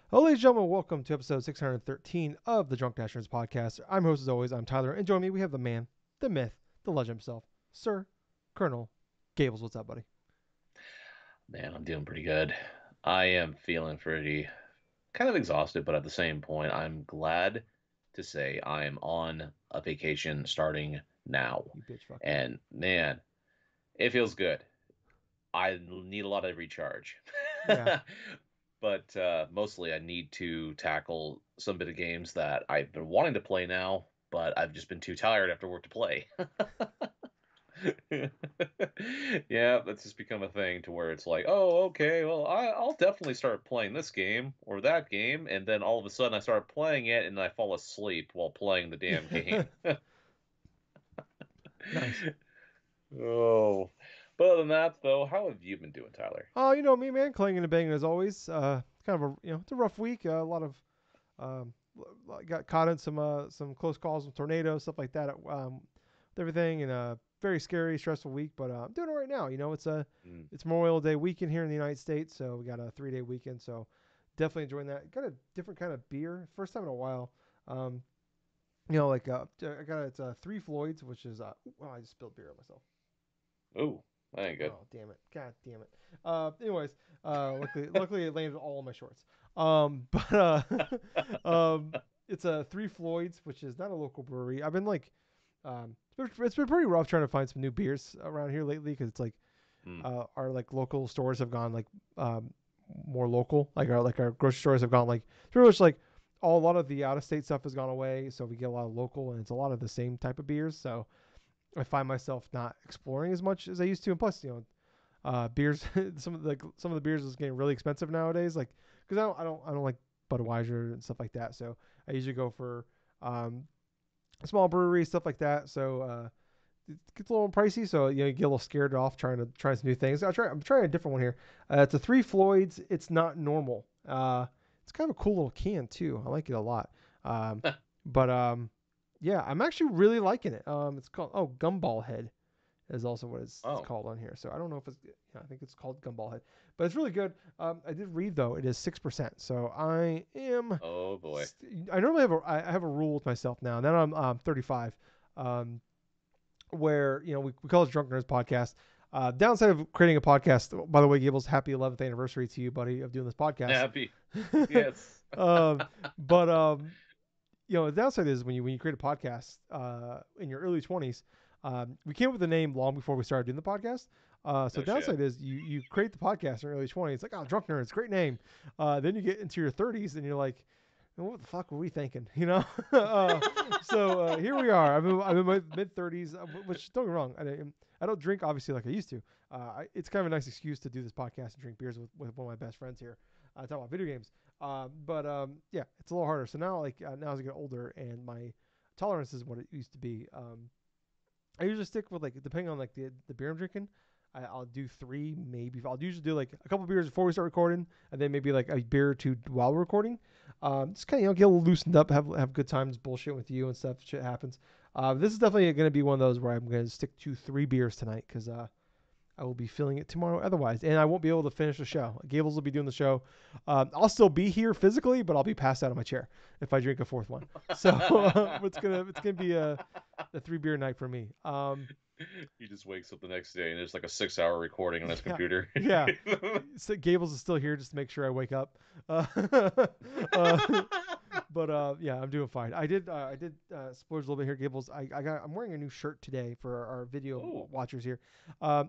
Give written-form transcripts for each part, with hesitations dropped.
Hello, ladies and gentlemen. Welcome to episode 613 of the DrunkNerds podcast. I'm host as always. I'm Tyler, and join me we have the man, the myth, the legend himself, Sir Colonel Gables. What's up, buddy? Man, I'm doing pretty good. I am feeling pretty kind of exhausted, but at the same point, I'm glad to say I am on a vacation starting now. You bitch fucker. And man, it feels good. I need a lot of recharge. Yeah. But mostly I need to tackle some bit of games that I've been wanting to play now, but I've just been too tired after work to play. Yeah, that's just become a thing to where it's like, oh, okay, well, I'll definitely start playing this game or that game, and then all of a sudden I start playing it and I fall asleep while playing the damn game. Nice. Oh, but other than that, though, how have you been doing, Tyler? Oh, you know me, man. Clanging and banging as always. Kind of a it's a rough week. A lot of um, got caught in some close calls with tornadoes, stuff like that. With everything, and very scary, stressful week. But I'm doing it right now. You know, Mm. it's Memorial Day weekend here in the United States, so we got a 3 day weekend. So definitely enjoying that. Got a different kind of beer, first time in a while. Um, I got it's Three Floyds, which is oh, I just spilled beer on myself. Oh, that ain't good. Oh, damn it! God damn it! Anyways, luckily it landed all on my shorts. But it's a Three Floyds, which is not a local brewery. I've been like, it's been pretty rough trying to find some new beers around here lately because it's like Mm. our like local stores have gone like more local. Like our grocery stores have gone like pretty much like a lot of the out of state stuff has gone away, so we get a lot of local and it's a lot of the same type of beers. So I find myself not exploring as much as I used to, and plus, beers. Some of the beers is getting really expensive nowadays. Like, because I don't like Budweiser and stuff like that. So I usually go for um, small breweries, stuff like that. So it gets a little pricey. So you get a little scared off trying some new things. I'm trying a different one here. It's a Three Floyds. It's not normal. It's kind of a cool little can too. I like it a lot. But yeah, I'm actually really liking it. It's called Gumball Head is also what it's Oh, called on here. So I don't know if it's yeah, I think it's called Gumball Head, but it's really good. I did read though it is 6%. So I am. oh boy. I normally I have a rule with myself now. Now I'm 35, um, where we call it Drunk Nerds podcast. Downside of creating a podcast, by the way, Gables, happy 11th anniversary to you, buddy, of doing this podcast. Happy. Yes. um, but the downside is when you create a podcast in your early 20s, we came up with the name long before we started doing the podcast. So No the shit. downside is you create the podcast in your early 20s. It's like, oh, Drunk Nerds, great name. Then you get into your 30s and you're like, what the fuck were we thinking? So here we are. I'm in my mid 30s, which don't get me wrong. I don't drink obviously like I used to. It's kind of a nice excuse to do this podcast and drink beers with one of my best friends here. Talk about video games. But yeah, it's a little harder. So now, now as I get older and my tolerance is what it used to be, I usually stick with like depending on like the beer I'm drinking. I'll do three, maybe. I'll usually do like a couple beers before we start recording, and then maybe like a beer or two while we're recording. Just kind of get a little loosened up, have good times, bullshit with you and stuff. Shit happens. This is definitely going to be one of those where I'm going to stick to three beers tonight because I will be filling it tomorrow otherwise, and I won't be able to finish the show. Gables will be doing the show. I'll still be here physically, but I'll be passed out of my chair if I drink a fourth one. So it's gonna be a three beer night for me. He just wakes up the next day and there's like a 6 hour recording on his Yeah, computer. yeah. So Gables is still here just to make sure I wake up. Uh, but yeah, I'm doing fine. I did splurge a little bit here, Gables. I'm wearing a new shirt today for our video Oh, watchers here.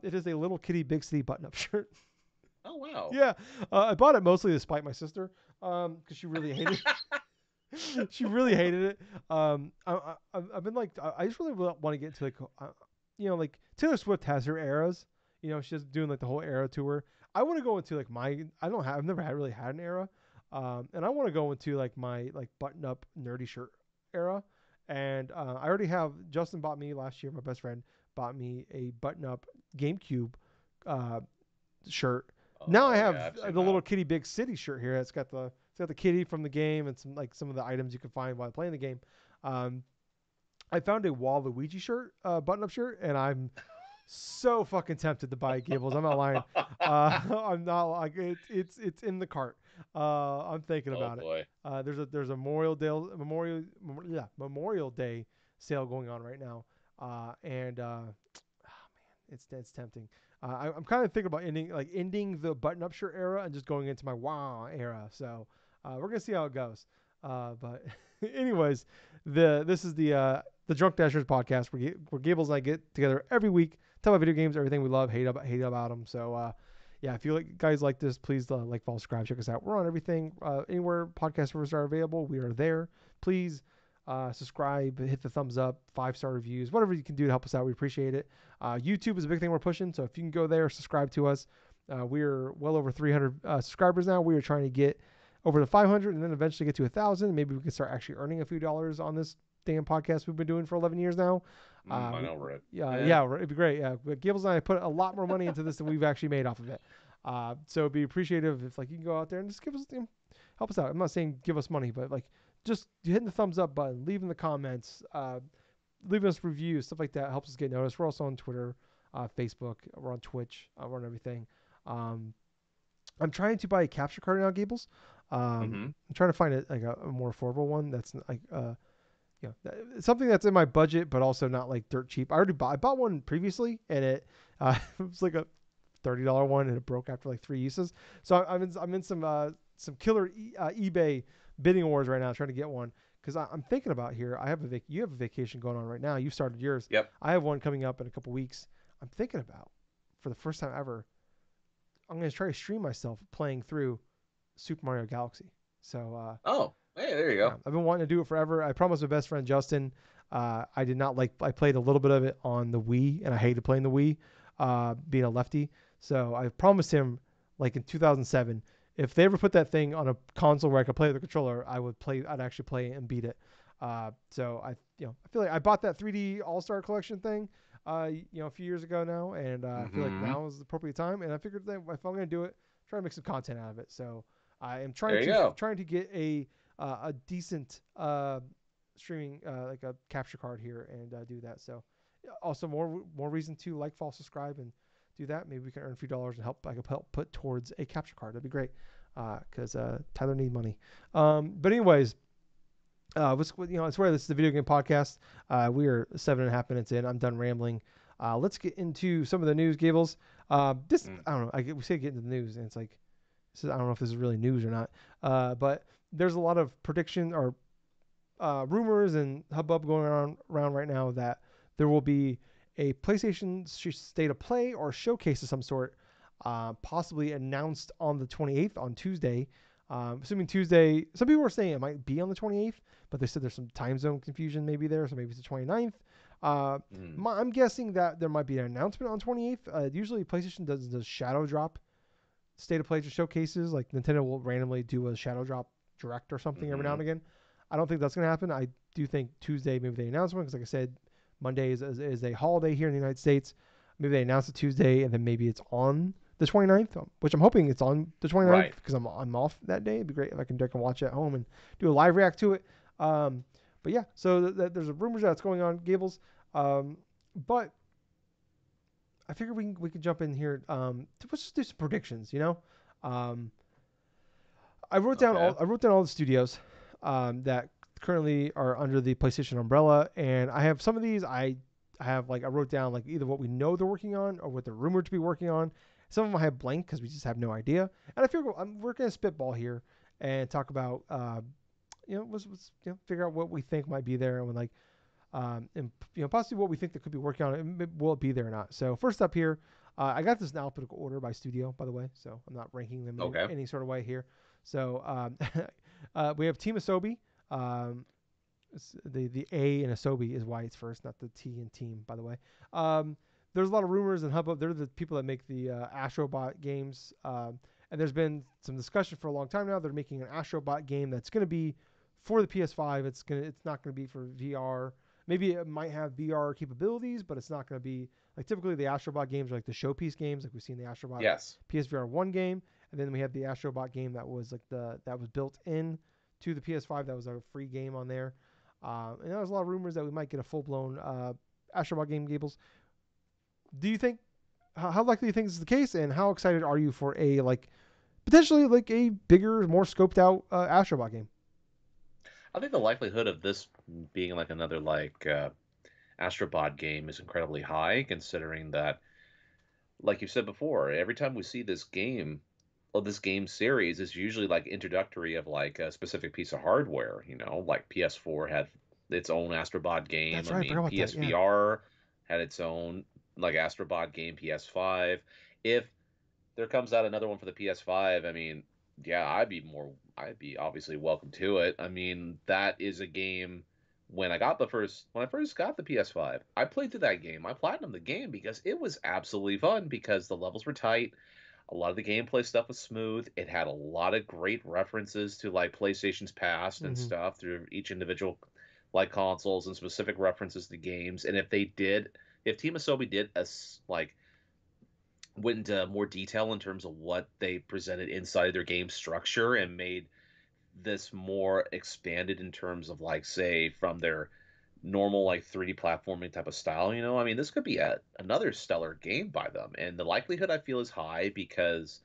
It is a Little Kitty Big City button-up shirt. oh wow. Yeah, I bought it mostly to spite my sister, because she really hated she really hated it. I've been like I just really want to get into like like Taylor Swift has her eras. She's doing like the whole era tour. I want to go into like I've never really had an era, and I want to go into like my like button up nerdy shirt era. And I already have Justin bought me last year. My best friend bought me a button up GameCube uh, shirt. Now I Oh have yeah, I've seen the that. little Kitty Big City shirt here. It's got the kitty from the game and some of the items you can find while playing the game. I found a Waluigi shirt, button up shirt, and I'm so fucking tempted to buy Gables. I'm not lying. I'm not like it's in the cart. I'm thinking Oh about it. boy. There's a Memorial Day sale going on right now, and it's tempting. I'm kind of thinking about ending the button up shirt era and just going into my wow era. So we're gonna see how it goes. But anyways, this is the Drunk Dashers podcast where Gables and I get together every week, talk about video games, everything we love, hate about them. So yeah, if you guys like this, please like, follow, subscribe, check us out. We're on everything, anywhere podcast servers are available. We are there. Please subscribe, hit the thumbs up, 5-star reviews, whatever you can do to help us out. We appreciate it. YouTube is a big thing we're pushing, so if you can go there, subscribe to us. We're well over 300 subscribers now. We are trying to get over to 500 and then eventually get to 1,000. Maybe we can start actually earning a few dollars on this damn podcast we've been doing for 11 years now. I know, right? Yeah, it'd be great. Yeah, but Gables and I put a lot more money into this than we've actually made off of it. So it'd be appreciative if like you can go out there and just give us, help us out. I'm not saying give us money, but like just hitting the thumbs up button, leaving the comments, leaving us reviews, stuff like that helps us get noticed. We're also on Twitter, Facebook, we're on Twitch, we're on everything. I'm trying to buy a capture card now, Gables. I'm trying to find a more affordable one that's like something that's in my budget, but also not like dirt cheap. I bought one previously, and it it was like a $30 one, and it broke after like 3 uses. So I'm in some killer eBay bidding wars right now, trying to get one because I'm thinking about here. You have a vacation going on right now. You started yours. Yep. I have one coming up in a couple weeks. I'm thinking about, for the first time ever, I'm going to try to stream myself playing through Super Mario Galaxy. So Oh, hey, there you yeah, go. I've been wanting to do it forever. I promised my best friend Justin. I did not like. I played a little bit of it on the Wii, and I hated playing the Wii, being a lefty. So I promised him, like in 2007, if they ever put that thing on a console where I could play with the controller, I would play. I'd actually play it and beat it. So I feel like I bought that 3D All Star Collection thing, a few years ago now, and I feel like now is the appropriate time. And I figured that if I'm going to do it, try to make some content out of it. So I am There you go. trying to get a decent streaming like a capture card here and do that. So also more reason to like, follow, subscribe, and do that. Maybe we can earn a few dollars and I could help put towards a capture card. That'd be great because Tyler needs money. But anyways, I swear this is the video game podcast. We are 7.5 minutes in. I'm done rambling. Let's get into some of the news, Gables. I don't know. We say get into the news, and it's like, I don't know if this is really news or not. But there's a lot of prediction or rumors and hubbub going around right now that there will be a PlayStation State of Play or showcase of some sort, possibly announced on the 28th, on Tuesday. Assuming Tuesday, some people are saying it might be on the 28th, but they said there's some time zone confusion maybe there, so maybe it's the 29th. I'm guessing that there might be an announcement on 28th. Usually PlayStation does shadow drop State of Play showcases, like Nintendo will randomly do a shadow drop direct or something every now and again. I don't think that's going to happen. I do think Tuesday maybe they announce one because, like I said, Monday is a holiday here in the United States. Maybe they announce it Tuesday and then maybe it's on the 29th, which I'm hoping it's on the 29th because I'm off that day. It'd be great if I can watch it at home and do a live react to it. But yeah, so there's a rumors that's going on, Gables. But I figure we can jump in here. Let's just do some predictions. I wrote down all the studios that currently are under the PlayStation umbrella, and I have some of these. I wrote down like either what we know they're working on or what they're rumored to be working on. Some of them I have blank because we just have no idea. And I figure we're gonna spitball here and talk about figure out what we think might be there and and possibly what we think that could be working on it. Will it be there or not? So first up here, I got this in alphabetical order by studio, by the way, so I'm not ranking them in any sort of way here. So we have Team Asobi. The A in Asobi is why it's first, not the T in team, by the way. There's a lot of rumors and hubbub. They're the people that make the Astrobot games. And there's been some discussion for a long time now. They're making an Astrobot game that's going to be for the PS5. It's not going to be for VR. Maybe it might have VR capabilities, but it's not going to be like typically the Astrobot games are like the showpiece games, like we've seen the Astrobot PSVR 1 game, and then we have the Astrobot game that was like that was built in to the PS5. That was a free game on there. And there was a lot of rumors that we might get a full blown Astrobot game, Gables. Do you think how likely do you think this is the case, and how excited are you for a like potentially like a bigger, more scoped out Astrobot game? I think the likelihood of this being like another like Astrobot game is incredibly high, considering that, like you said before, every time we see this game, well, this game series is usually like introductory of like a specific piece of hardware. Like PS4 had its own Astrobot game. That's I right. I forgot mean, about that. Yeah. PSVR had its own like Astrobot game. PS5. If there comes out another one for the PS5, I mean, yeah, I'd be obviously welcome to it. I mean, that is a game. When I first got the PS5, I played through that game. I platinumed the game because it was absolutely fun because the levels were tight. A lot of the gameplay stuff was smooth. It had a lot of great references to like PlayStation's past and Mm-hmm. stuff through each individual like consoles and specific references to games. And if Team Asobi did like went into more detail in terms of what they presented inside their game structure and made this more expanded in terms of like say from their normal like 3D platforming type of style, I mean this could be another stellar game by them, and the likelihood I feel is high because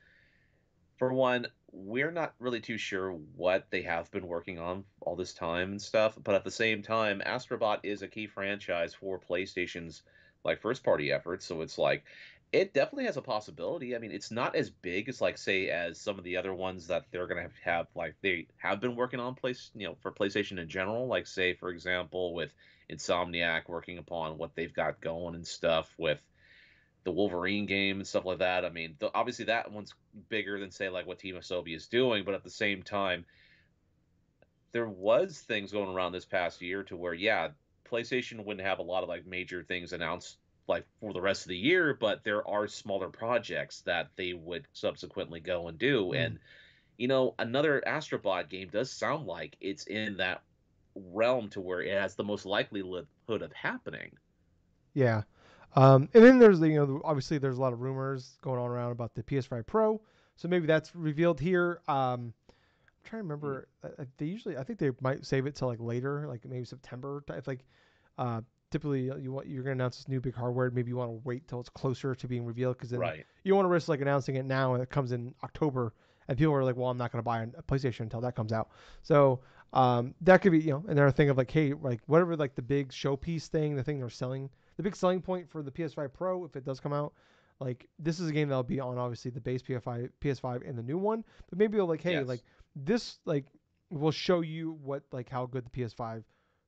for one, we're not really too sure what they have been working on all this time and stuff, but at the same time, Astrobot is a key franchise for PlayStation's like first party efforts, so it's like it definitely has a possibility. I mean, it's not as big as like say as some of the other ones that they're going to have like they have been working on for PlayStation in general, like say for example with Insomniac working upon what they've got going and stuff with the Wolverine game and stuff like that. I mean, obviously that one's bigger than say like what Team Asobi is doing, but at the same time, there was things going around this past year to where yeah, PlayStation wouldn't have a lot of like major things announced like for the rest of the year, but there are smaller projects that they would subsequently go and do. Mm. And another Astrobot game does sound like it's in that realm to where it has the most likelihood of happening. Yeah. And then there's the obviously there's a lot of rumors going on around about the PS5 Pro, so maybe that's revealed here. I'm trying to Hmm. remember. They usually I think they might save it till like later, like maybe September. If like uh, typically you're gonna announce this new big hardware, maybe you want to wait till it's closer to being revealed because then Right. you don't want to risk like announcing it now and it comes in October and people are like, well, I'm not gonna buy a PlayStation until that comes out. So that could be another thing of like, hey, like whatever like the big showpiece thing, the thing they're selling, the big selling point for the PS5 Pro if it does come out. Like this is a game that'll be on obviously the base PS5 and the new one, but maybe like, hey, like Yes. this like will show you what like how good the PS5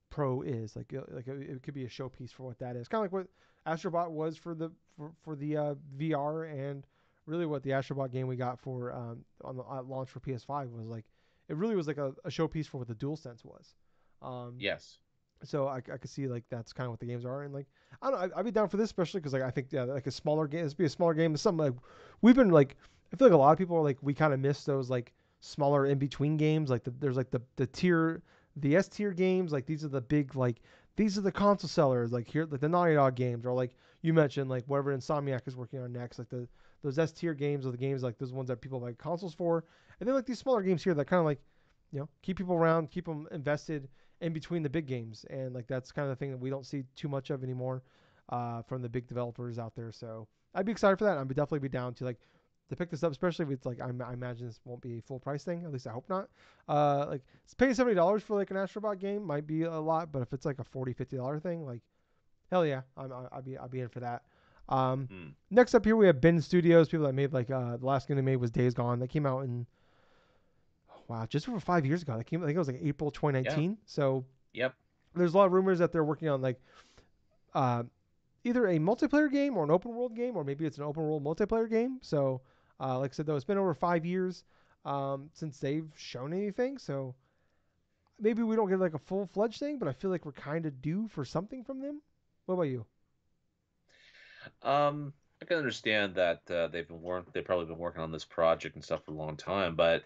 Pro is. It could be a showpiece for what that is. Kind of like what Astrobot was for the VR, and really what the Astrobot game we got for on the launch for PS5 was like. It really was like a showpiece for what the DualSense was. Um, Yes. so I could see like that's kind of what the games are, and like I don't know, I'd be down for this especially because like I think like a smaller game, this be a smaller game. It's something like we've been like I feel like a lot of people are like we kind of miss those like smaller in between games. Like there's like the S tier games. Like these are the big like these are the console sellers. Like here like the Naughty Dog games or like you mentioned like whatever Insomniac is working on next. Like the those S tier games are the games like those ones that people like consoles for, and then like these smaller games here that kind of like keep people around, keep them invested in between the big games, and like that's kind of the thing that we don't see too much of anymore from the big developers out there. So I'd be excited for that. I'd definitely be down to like to pick this up, especially if it's like I imagine this won't be a full price thing. At least I hope not. Like it's paying $70 for like an Astrobot game might be a lot, but if it's like a $40-$50 thing, like hell yeah, I'd be in for that. Hmm. Next up here we have Ben Studios, people that made like the last game they made was Days Gone. That came out in wow, just over 5 years ago. That came I think it was like April Yeah. 2019. So Yep. there's a lot of rumors that they're working on like uh, either a multiplayer game or an open world game, or maybe it's an open world multiplayer game. So, like I said, though, it's been over 5 years since they've shown anything. So maybe we don't get like a full fledged thing, but I feel like we're kind of due for something from them. What about you? I can understand that they've probably been working on this project and stuff for a long time, but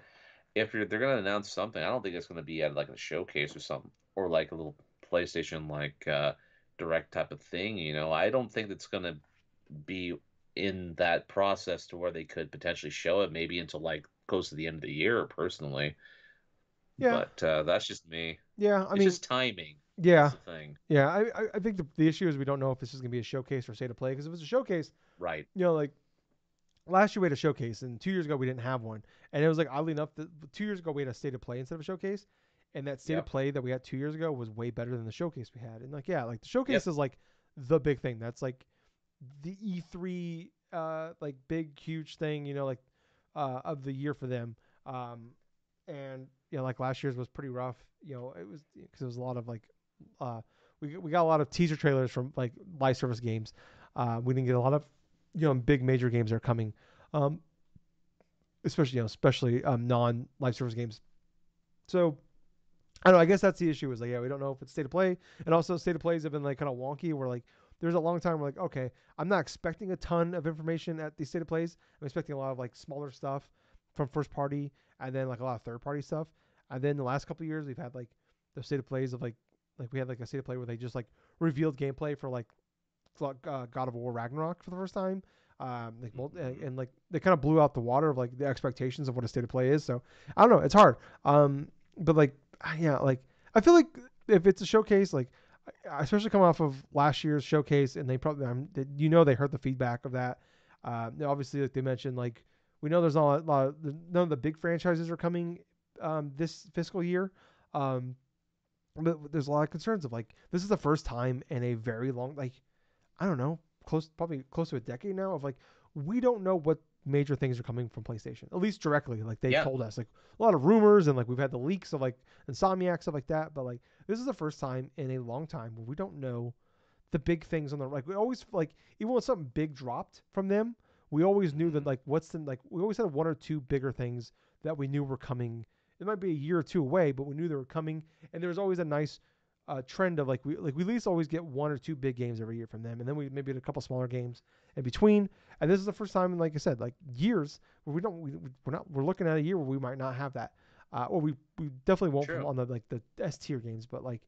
if they're gonna announce something, I don't think it's gonna be at like a showcase or something, or like a little PlayStation like direct type of thing. I don't think it's gonna be in that process to where they could potentially show it maybe until like close to the end of the year, personally. Yeah, But that's just me. yeah. I It's mean, just timing. Yeah, That's the thing. yeah. I think the issue is we don't know if this is gonna be a showcase or state of play. Because if it's a showcase, Right. like last year we had a showcase, and 2 years ago we didn't have one. And it was like oddly enough that 2 years ago we had a state of play instead of a showcase, and that state of Yep. play that we had 2 years ago was way better than the showcase we had. And like yeah, like the showcase Yep. is like the big thing. That's like the E3 like big huge thing, like of the year for them. And like last year's was pretty rough. It was because it was a lot of like uh we got a lot of teaser trailers from like live service games. We didn't get a lot of big major games that are coming. Um especially non live service games. So I don't know. I guess that's the issue. Is like, yeah, we don't know if it's state of play, and also state of plays have been like kind of wonky. Where like, there's a long time where like, okay, I'm not expecting a ton of information at these state of plays. I'm expecting a lot of like smaller stuff from first party, and then like a lot of third party stuff. And then the last couple of years, we've had like the state of plays of like we had like a state of play where they just like revealed gameplay for like God of War Ragnarok for the first time. Hmm. And like they kind of blew out the water of like the expectations of what a state of play is. So I don't know, it's hard. But like yeah, like I feel like if it's a showcase, like especially coming off of last year's showcase, and they probably they heard the feedback of that. Obviously, like they mentioned, like we know there's not a lot of, none of the big franchises are coming this fiscal year. Um, but there's a lot of concerns of like this is the first time in a very long like I don't know, probably close to a decade now of like we don't know what major things are coming from PlayStation, at least directly. Like they've Yeah. told us like a lot of rumors and like we've had the leaks of like Insomniac stuff like that, but like this is the first time in a long time where we don't know the big things on the like we always like even when something big dropped from them, we always knew that Hmm. like what's the like we always had one or two bigger things that we knew were coming. It might be a year or two away, but we knew they were coming, and there was always a nice trend of we at least always get one or two big games every year from them, and then we maybe get a couple smaller games in between. And this is the first time, like I said, like years where we're looking at a year where we might not have that, or we definitely won't from True. on the S tier games, but like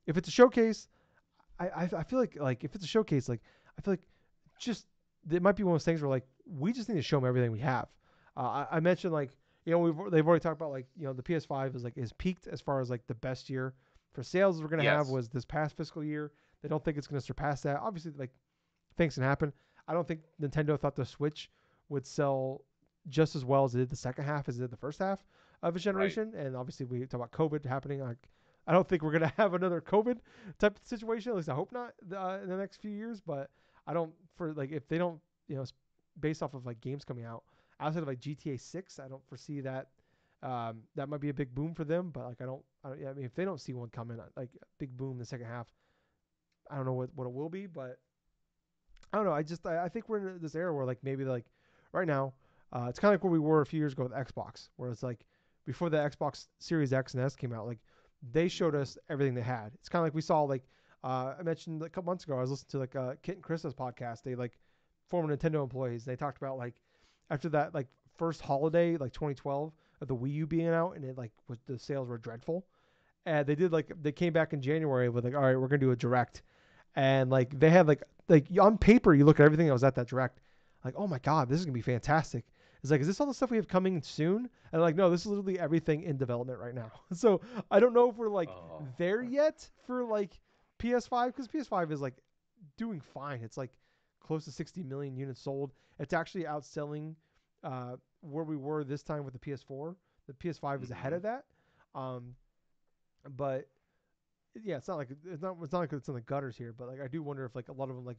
if it's a showcase, I feel like if it's a showcase, like I feel like just it might be one of those things where like we just need to show them everything we have. I mentioned like they've already talked about like the PS5 is peaked as far as like the best year for sales we're gonna have Yes. was this past fiscal year. They don't think it's gonna surpass that. Obviously, like things can happen. I don't think Nintendo thought the Switch would sell just as well as it did the second half as it did the first half of a Right. generation. And obviously, we talk about COVID happening. Like, I don't think we're gonna have another COVID type of situation. At least I hope not in the next few years. But I don't for like if they don't based off of like games coming out outside of like GTA 6, I don't foresee that. That might be a big boom for them, but like yeah, I mean, if they don't see one coming, like a big boom in the second half, I don't know what it will be, but I don't know. I think we're in this era where like maybe like right now, it's kind of like where we were a few years ago with Xbox, where it's like before the Xbox Series X and S came out, like they showed us everything they had. It's kind of like we saw like I mentioned a couple months ago, I was listening to like Kit and Chris's podcast. They like former Nintendo employees. They talked about like after that like first holiday like 2012 of the Wii U being out, and it like was the sales were dreadful. And they came back in January with like all right, we're gonna do a direct, and like they had like on paper you look at everything that was at that direct, like oh my god, this is gonna be fantastic. It's like, is this all the stuff we have coming soon? And like, no, this is literally everything in development right now. So I don't know if we're like Oh. there yet for like PS5 because PS5 is like doing fine. It's like close to 60 million units sold. It's actually outselling where we were this time with the PS4. The PS5 is ahead Hmm. of that. Um, but yeah, it's not like it's in the gutters here, but like I do wonder if like a lot of them like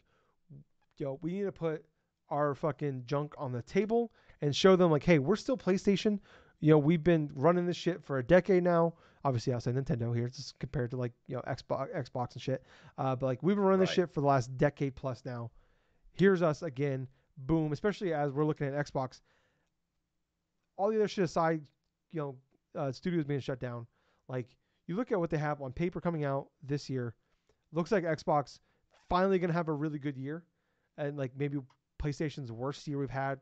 we need to put our fucking junk on the table and show them like, hey, we're still PlayStation. We've been running this shit for a decade now. Obviously, outside Nintendo here, just compared to like Xbox and shit. But like we've been running this Right. shit for the last decade plus now. Here's us again, boom. Especially as we're looking at Xbox, all the other shit aside, you studios being shut down. Like you look at what they have on paper coming out this year, looks like Xbox finally gonna have a really good year, and like maybe PlayStation's worst year we've had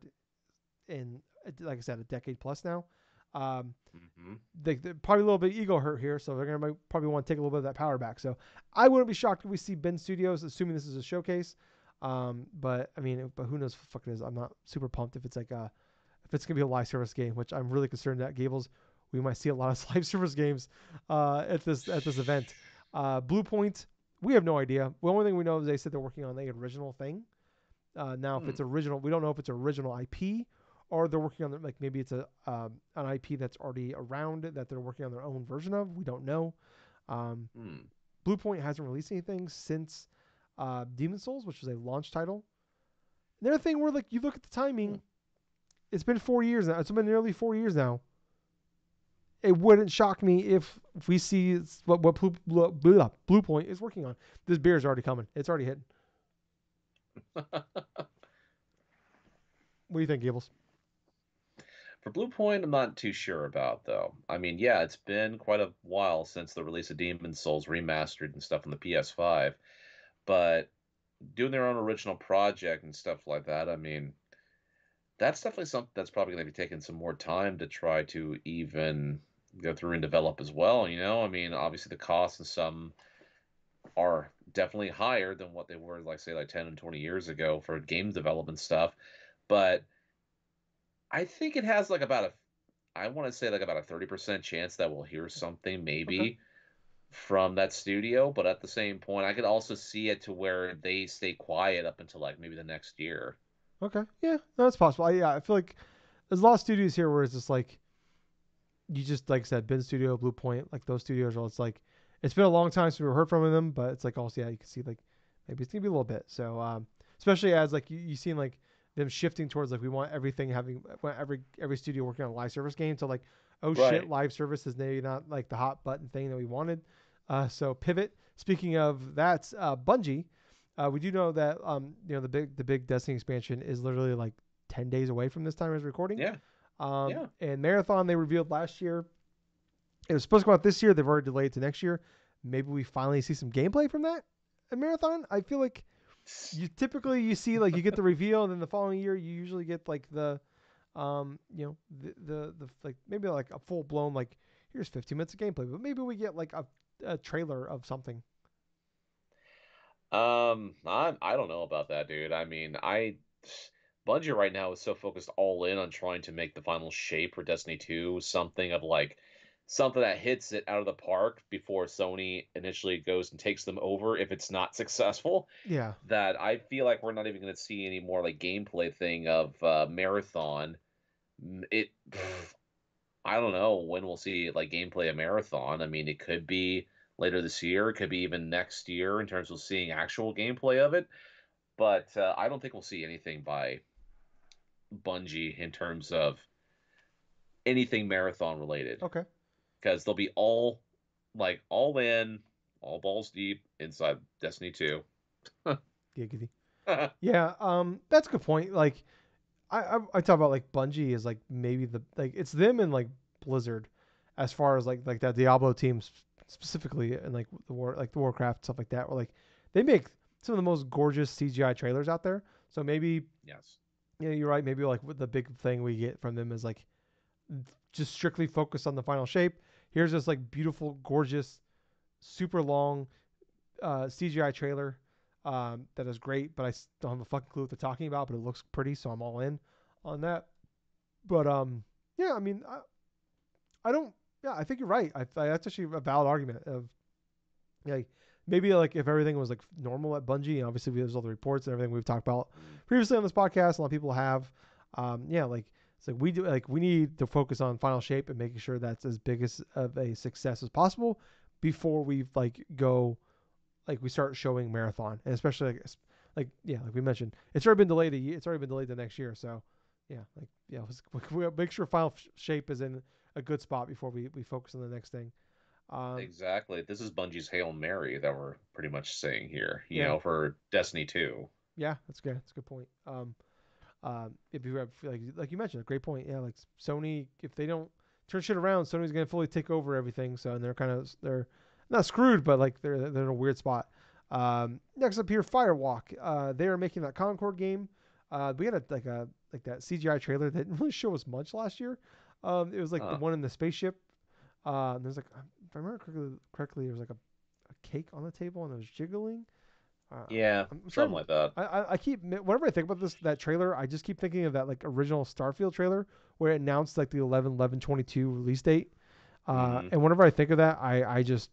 in like I said a decade plus now. Um, Hmm. they're probably a little bit ego hurt here, so they're gonna probably want to take a little bit of that power back. So I wouldn't be shocked if we see Ben Studios, assuming this is a showcase. But I mean, but who knows what the fuck it is? I'm not super pumped if it's like if it's gonna be a live service game, which I'm really concerned that Gables we might see a lot of live service games at this event. Blue Point, we have no idea. The only thing we know is they said they're working on the original thing. Now, if it's Hmm. original, we don't know if it's original IP or they're working on like maybe it's an IP that's already around that they're working on their own version of. We don't know. Um, Hmm. Blue Point hasn't released anything since Demon Souls, which was a launch title. Another thing where like you look at the Hmm. timing, it's been 4 years now. It's been nearly 4 years now. It wouldn't shock me if we see what Blue Point is working on. This beer is already coming. It's already hitting. What do you think, Gables? For Blue Point, I'm not too sure about though. I mean, yeah, it's been quite a while since the release of Demon Souls remastered and stuff on the PS5, but doing their own original project and stuff like that, I mean, that's definitely something that's probably going to be taking some more time to try to even go through and develop as well. I mean, obviously the costs and some are definitely higher than what they were, like say, like 10 and 20 years ago for game development stuff. But I think it has like about a, I want to say like about a 30% chance that we'll hear something Okay. maybe from that studio. But at the same point, I could also see it to where they stay quiet up until like maybe the next year. Okay. Yeah, no, that's possible. Yeah, I feel like there's a lot of studios here where it's just like you just like I said, Bin Studio, Blue Point, like those studios. Where it's like it's been a long time since we heard from them, but it's like also yeah, you can see like maybe it's gonna be a little bit. So especially as like you seen like them shifting towards like we want everything having want every studio working on a live service game. So like oh shit, Right. live service is maybe not like the hot button thing that we wanted. So pivot. Speaking of that, Bungie. We do know that the big Destiny expansion is literally like 10 days away from this time as recording. Yeah. Yeah. And Marathon they revealed last year. It was supposed to come out this year. They've already delayed it to next year. Maybe we finally see some gameplay from that at Marathon. I feel like you see like you get the reveal, and then the following year you usually get like the like maybe like a full blown like here's 15 minutes of gameplay, but maybe we get like a trailer of something. I don't know about that, dude. I mean, Bungie right now is so focused all in on trying to make the final shape for Destiny 2 something of like something that hits it out of the park before Sony initially goes and takes them over if it's not successful. Yeah. That I feel like we're not even going to see any more like gameplay thing of Marathon. It I don't know when we'll see like gameplay of Marathon. I mean, it could be later this year, it could be even next year in terms of seeing actual gameplay of it. But I don't think we'll see anything by Bungie in terms of anything Marathon related Okay. because they'll be all like all in, all balls deep inside Destiny 2. Giggity. Yeah. That's a good point. Like I talk about like Bungie is like maybe the like it's them and like Blizzard as far as like that Diablo team specifically and like the Warcraft stuff like that where like they make some of the most gorgeous CGI trailers out there. So maybe Yes. you're right. Maybe like the big thing we get from them is like just strictly focused on the final shape. Here's this like beautiful, gorgeous, super long CGI trailer that is great, but I don't have a fucking clue what they're talking about. But it looks pretty, so I'm all in on that. But yeah, I mean, I don't. Yeah, I think you're right. That's actually a valid argument of like maybe like if everything was like normal at Bungie, and obviously there's all the reports and everything we've talked about Mm. previously on this podcast. A lot of people have. Yeah, like it's like we need to focus on final shape and making sure that's as big as of a success as possible before we like go like we start showing Marathon, and especially like yeah, like we mentioned, it's already been delayed a year. It's already been delayed to next year. So yeah, like yeah, we make sure final shape is in a good spot before we focus on the next thing. Um, Exactly. This is Bungie's Hail Mary that we're pretty much saying here, yeah, for Destiny 2. yeah, that's good. That's a good point. If you have like you mentioned, a great point. Yeah, like Sony, if they don't turn shit around, Sony's gonna fully take over everything. So and they're not screwed, but like they're in a weird spot. Next up here, Firewalk. They are making that Concord game. We had like that CGI trailer that didn't really show us much last year. It was like the Huh. one in the spaceship. There's like if I remember correctly, there was like a cake on the table and it was jiggling. Yeah, I'm trying something to. like that. I keep whenever I think about that trailer, I just keep thinking of that like original Starfield trailer where it announced like the 11/11/22 release date. Hmm. And whenever I think of that, I just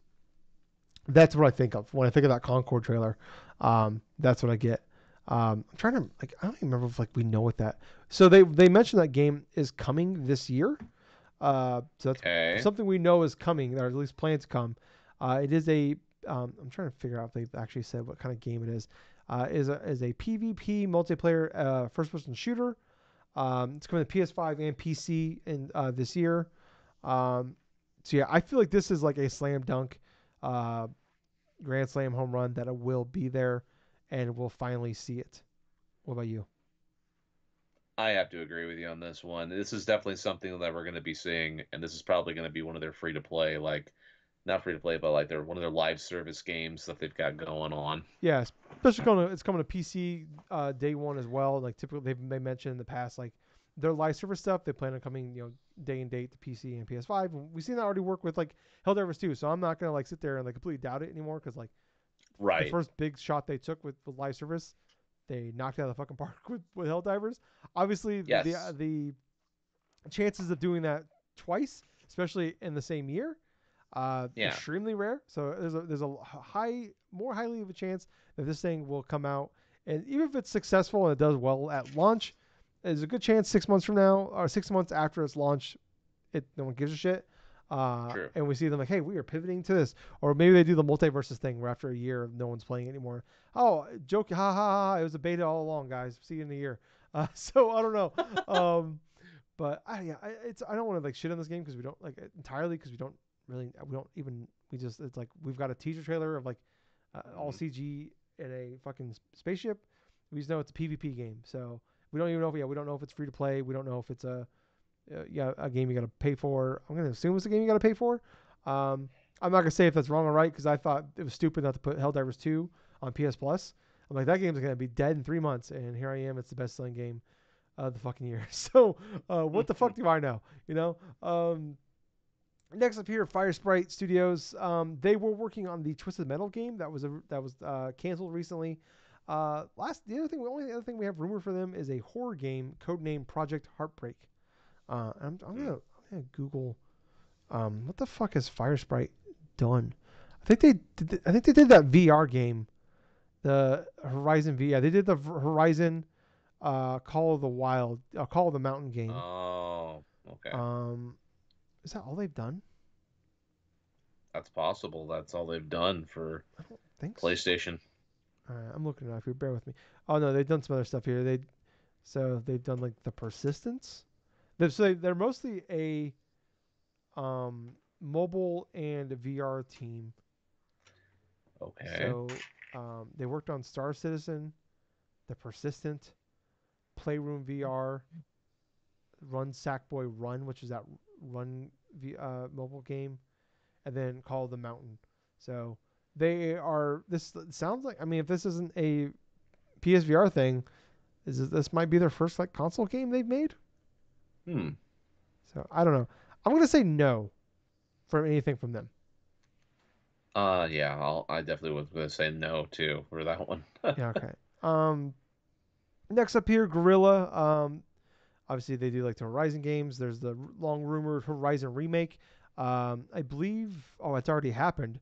That's what I think of when I think of that Concord trailer. That's what I get. I'm trying to like I don't even remember if like we know what that. So they mentioned that game is coming this year. So that's Okay. something we know is coming, or at least plans to come. It is a. I'm trying to figure out if they've actually said what kind of game it is. Is a PvP multiplayer first person shooter. It's coming to PS5 and PC in this year. Um, so yeah, I feel like this is like a slam dunk, uh, grand slam home run that it will be there, and we'll finally see it. What about you? I have to agree with you on this one. This is definitely something that we're going to be seeing, and this is probably going to be one of their free to play, like not free to play, but like they're one of their live service games that they've got going on. Yeah, especially coming. It's coming to PC day one as well. Like typically they mentioned in the past, like their live server stuff. They plan on coming, day and date to PC and PS5. And we've seen that already work with like Helldivers 2. So I'm not gonna like sit there and like completely doubt it anymore because like the Right. first big shot they took with live service, they knocked it out of the fucking park with Helldivers. Obviously, Yes. the chances of doing that twice, especially in the same year, Yeah. extremely rare. So there's a more highly of a chance that this thing will come out, and even if it's successful and it does well at launch, there's a good chance 6 months from now or 6 months after its launch, no one gives a shit. True. And we see them like, hey, we are pivoting to this, or maybe they do the multiverses thing where after a year no one's playing it anymore. Oh, joke, ha ha ha! It was a beta all along, guys. See you in a year. So I don't know. But I don't want to like shit on this game because we don't like it entirely because we don't even we just it's like we've got a teaser trailer of like all Mhm. CG in a fucking spaceship. We just know it's a PvP game, so we don't even know if we don't know if it's free to play. We don't know if it's a game you got to pay for. I'm gonna assume it's a game you got to pay for. Um, I'm not gonna say if that's wrong or right because I thought it was stupid not to put Helldivers 2 on PS Plus. I'm like that game's gonna be dead in 3 months, and here I am. It's the best selling game of the fucking year. So what the fuck do I know? You know. Next up here, Fire Sprite Studios. They were working on the Twisted Metal game that was canceled recently. The only other thing we have rumored for them is a horror game codenamed Project Heartbreak. I'm gonna Google what the fuck has Fire Sprite done? I think they did that VR game, the Horizon VR. They did the Horizon Call of the Wild, Call of the Mountain game. Oh, okay. Um, is that all they've done? That's possible. That's all they've done for I don't think so. PlayStation. I'm looking it up here. Bear with me. Oh no, they've done some other stuff here. They've done like the Persistence. They're mostly a mobile and VR team. Okay. So they worked on Star Citizen, the Persistent, Playroom VR, Run Sackboy Run, which is that mobile game, and then Call of the Mountain. So they are. This sounds like. I mean, if this isn't a PSVR thing, this might be their first like console game they've made. Hmm. So I don't know. I'm gonna say no from anything from them. Yeah, I definitely was going to say no too for that one. Yeah. Okay. Um. Next up here, Gorilla. Obviously they do like the Horizon games. There's the long rumored Horizon remake. I believe. Oh, it's already happened.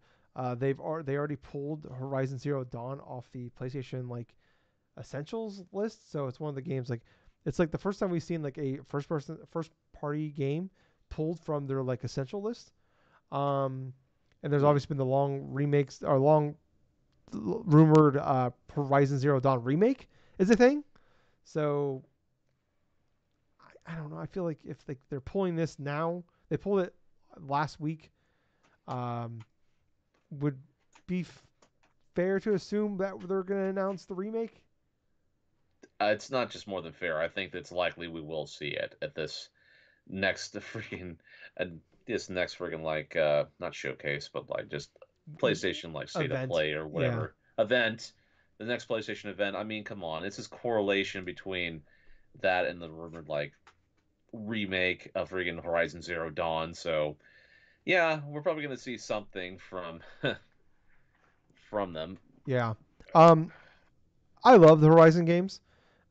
They already pulled Horizon Zero Dawn off the PlayStation like Essentials list. So it's one of the games like it's like the first time we've seen like a first party game pulled from their like Essential list. Um, and there's Hmm. obviously been the long remakes or long rumored Horizon Zero Dawn remake is a thing. So I don't know. I feel like if they're pulling this now, they pulled it last week. Um, would be fair to assume that they're going to announce the remake. It's not just more than fair. I think it's likely we will see it at this next freaking, uh, this next freaking like not showcase, but like just PlayStation like state of Event. play or Yeah. whatever event. The next PlayStation event. I mean, come on, it's this correlation between that and the rumored like remake of freaking Horizon Zero Dawn. So yeah, we're probably gonna see something from from them. Yeah. Um, I love the Horizon games.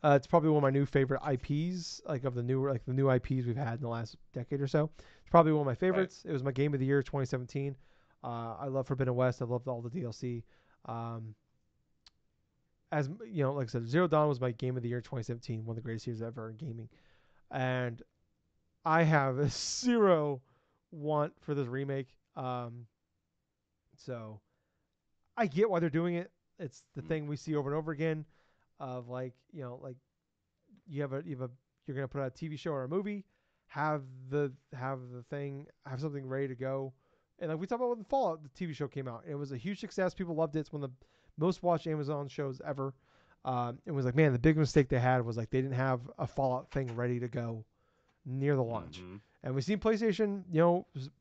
It's probably one of my new favorite IPs, like of the new IPs we've had in the last decade or so. It's probably one of my Right. favorites. It was my game of the year 2017. I love Forbidden West. I loved all the DLC. Um, as you know, like I said, Zero Dawn was my game of the year 2017, one of the greatest years ever in gaming. And I have a zero want for this remake. So I get why they're doing it. It's the Mm. thing we see over and over again, of like like you're gonna put out a TV show or a movie, have something ready to go, and like we talked about when the Fallout the TV show came out, it was a huge success. People loved it. It's one of the most watched Amazon shows ever. It was like, man, the big mistake they had was like they didn't have a Fallout thing ready to go near the launch. Mm-hmm. And we've seen PlayStation,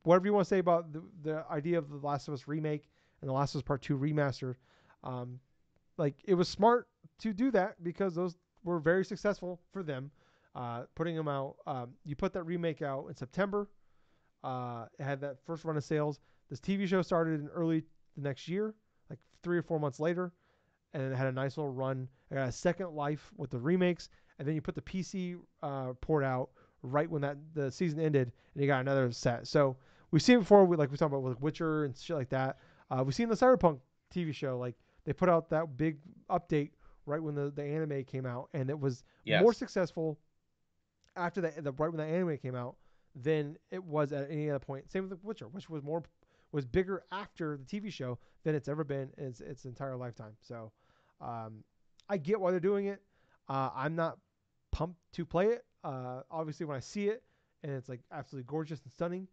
whatever you want to say about the idea of the Last of Us remake and the Last of Us Part 2 remaster, um, like it was smart to do that because those were very successful for them. Putting them out, you put that remake out in September. It had that first run of sales. This TV show started in early the next year, like 3 or 4 months later, and it had a nice little run. It got a second life with the remakes, and then you put the PC port out right when the season ended, and you got another set. So we've seen it before, like we talked about with Witcher and shit like that. We've seen the Cyberpunk TV show, like they put out that big update right when the anime came out, and it was more Yes. successful after the right when the anime came out than it was at any other point. Same with The Witcher, which was bigger after the TV show than it's ever been in its entire lifetime. So um, I get why they're doing it. I'm not pumped to play it. Obviously, when I see it and it's like absolutely gorgeous and stunning,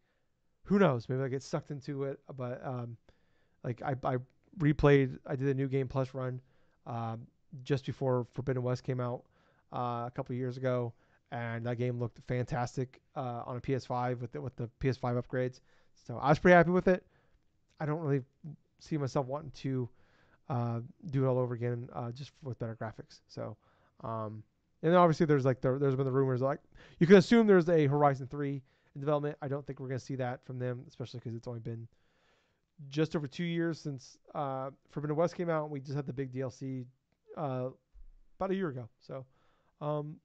who knows? Maybe I get sucked into it. But like I replayed, I did a new game plus run um, just before Forbidden West came out a couple years ago, and that game looked fantastic on a PS5 with the PS5 upgrades. So I was pretty happy with it. I don't really see myself wanting to do it all over again just with better graphics. So, and then obviously there's there's been the rumors like you can assume there's a Horizon 3 in development. I don't think we're gonna see that from them, especially because it's only been just over 2 years since Forbidden West came out. We just had the big DLC about a year ago. So, um,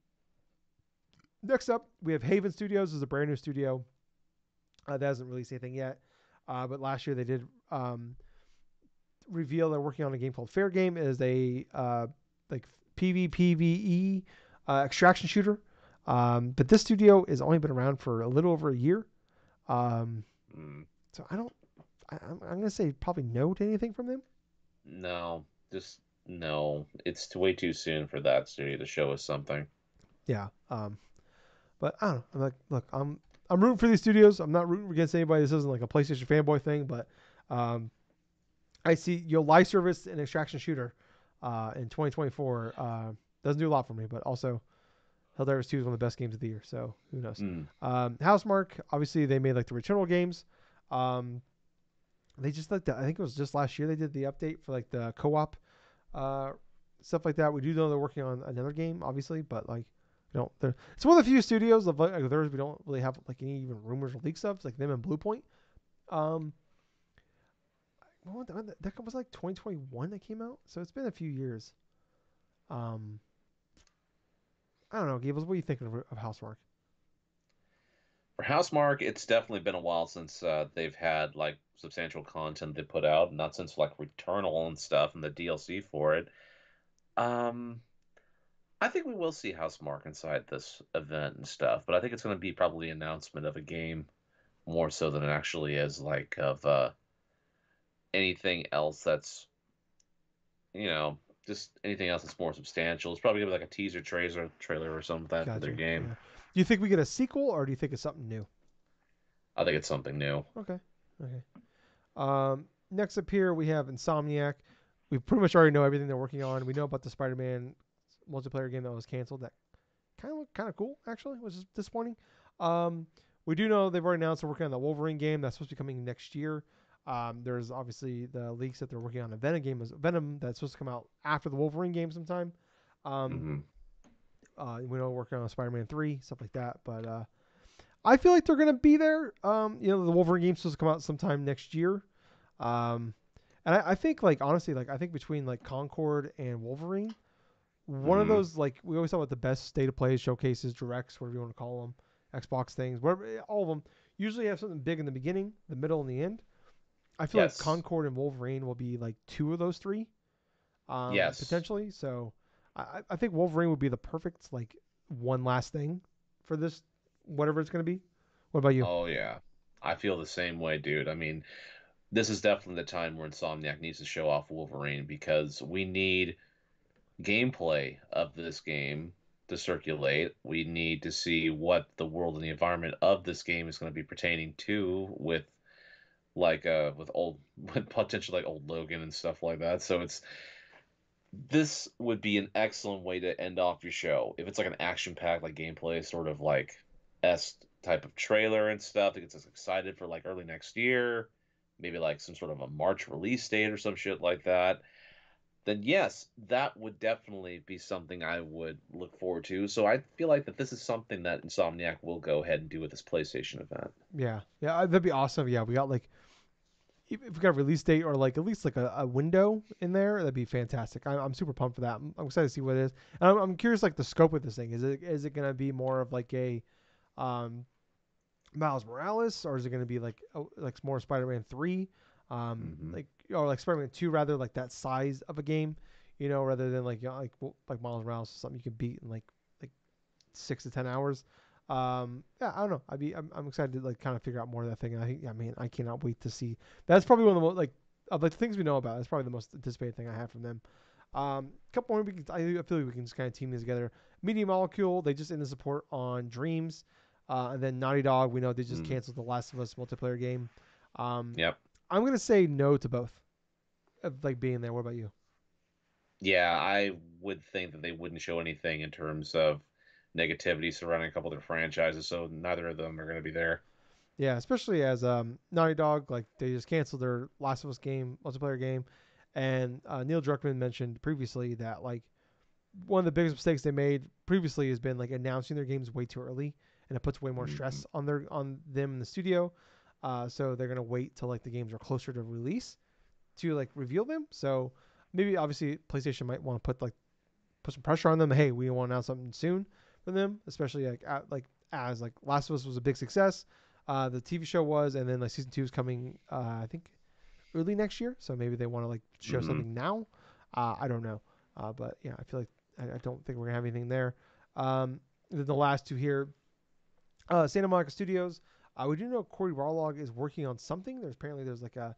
next up we have Haven Studios. This is a brand new studio that hasn't released anything yet, but last year they did reveal they're working on a game called Fair Game. It is a like PvPvE extraction shooter. But this studio has only been around for a little over a year. Um, Mm. so I don't. I'm gonna say probably no to anything from them. No, just no. It's way too soon for that studio to show us something. Yeah. But I don't know. I'm like, look, I'm rooting for these studios. I'm not rooting against anybody. This isn't like a PlayStation fanboy thing, but um, I see live service and extraction shooter in 2024 doesn't do a lot for me, but also Helldivers 2 is one of the best games of the year, so who knows? Mm. Housemark, obviously they made like the Returnal games. Um, they just like I think it was just last year they did the update for like the co-op uh, stuff like that. We do know they're working on another game, obviously, but like it's one of the few studios of like theirs we don't really have like any even rumors or leaks of. It's like them and Bluepoint. Um, that was like 2021 that came out, so it's been a few years. Um, I don't know, Gables. What are you thinking of Housemark? For Housemark, it's definitely been a while since they've had like substantial content they put out, not since like Returnal and stuff and the DLC for it. Um, I think we will see Housemark inside this event and stuff, but I think it's going to be probably an announcement of a game more so than it actually is like of anything else that's you know just anything else that's more substantial. It's probably gonna be like a teaser trailer or something like that for their Gotcha. game. Yeah. Do you think we get a sequel, or do you think it's something new? I think it's something new. Okay. Okay. Next up here we have Insomniac. We pretty much already know everything they're working on. We know about the Spider-Man multiplayer game that was canceled. That kind of looked kind of cool, actually, which is disappointing. Um, we do know they've already announced they're working on the Wolverine game that's supposed to be coming next year. There's obviously the leaks that they're working on a Venom that's supposed to come out after the Wolverine game sometime. Um, Hmm. we know we're working on Spider-Man 3, stuff like that. But I feel like they're going to be there. The Wolverine game's supposed to come out sometime next year. Um, and I think, like, honestly, like, I think between, like, Concord and Wolverine, one of Hmm. those, like, we always talk about the best state of play showcases, directs, whatever you want to call them, Xbox things, whatever, all of them usually have something big in the beginning, the middle, and the end. I feel like Yes. Concord and Wolverine will be like two of those three, Yes. potentially. So I think Wolverine would be the perfect like one last thing for this, whatever it's going to be. What about you? Oh yeah. I feel the same way, dude. I mean, this is definitely the time where Insomniac needs to show off Wolverine because we need gameplay of this game to circulate. We need to see what the world and the environment of this game is going to be pertaining to with old with potential like old Logan and stuff like that. So it's this would be an excellent way to end off your show. If it's like an action packed like gameplay sort of like S type of trailer and stuff that gets us excited for like early next year, maybe like some sort of a March release date or some shit like that, then yes, that would definitely be something I would look forward to. So I feel like that this is something that Insomniac will go ahead and do with this PlayStation event. Yeah, yeah, that'd be awesome. Yeah, we got like if we got a release date or like at least like a window in there, that'd be fantastic. I'm super pumped for that. I'm excited to see what it is. And I'm curious like the scope of this thing. Is it gonna be more of like a um, Miles Morales, or is it going to be like more Spider-Man 3, Hmm. like or like Spider-Man 2 rather, like that size of a game, rather than like like Miles Morales, something you can beat in like 6 to 10 hours. Yeah, I don't know. I'm excited to like kind of figure out more of that thing. I mean, I cannot wait to see. That's probably one of the most like of like the things we know about. That's probably the most anticipated thing I have from them. Couple more I feel like we can just kind of team these together. Media Molecule, they just ended support on Dreams. And then Naughty Dog, we know they just Mm. canceled the Last of Us multiplayer game. Um, Yep. I'm gonna say no to both of like being there. What about you? Yeah, I would think that they wouldn't show anything in terms of negativity surrounding a couple of their franchises, so neither of them are going to be there. Yeah, especially as Naughty Dog, like they just canceled their Last of Us game multiplayer game, and Neil Druckmann mentioned previously that like one of the biggest mistakes they made previously has been like announcing their games way too early, and it puts way more Hmm. stress on them in the studio. So they're gonna wait till like the games are closer to release to like reveal them. So maybe obviously PlayStation might want to put some pressure on them. Hey, we want to announce something soon for them, especially as like Last of Us was a big success. The TV show was, and then like season 2 is coming. I think early next year. So maybe they want to like show Hmm. something now. I don't know, but yeah, I feel like I don't think we're gonna have anything there. Then the last two here, Santa Monica Studios. We do know Cory Barlog is working on something. There's like a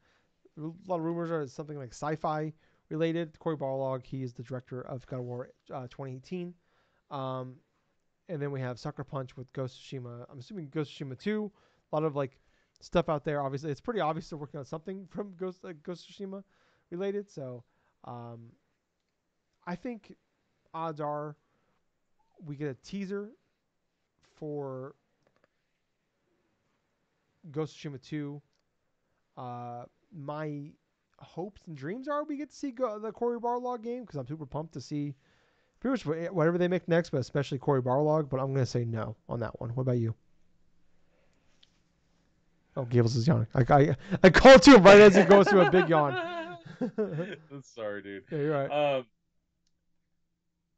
lot of rumors are it's something like sci-fi related. Cory Barlog, he is the director of God of War 2018. Um, and then we have Sucker Punch with Ghost of Tsushima. I'm assuming Ghost of Tsushima 2. A lot of like stuff out there. Obviously, it's pretty obvious they're working on something from Ghost of Tsushima related. So um, I think odds are we get a teaser for Ghost of Tsushima 2. Uh, my hopes and dreams are we get to see the Cory Barlog game because I'm super pumped to see pretty much whatever they make next, but especially Cory Barlog. But I'm going to say no on that one. What about you? Oh, Gables is yawning. I called to him right as he goes through a big yawn. Yeah, Sorry, dude. you're right. Um,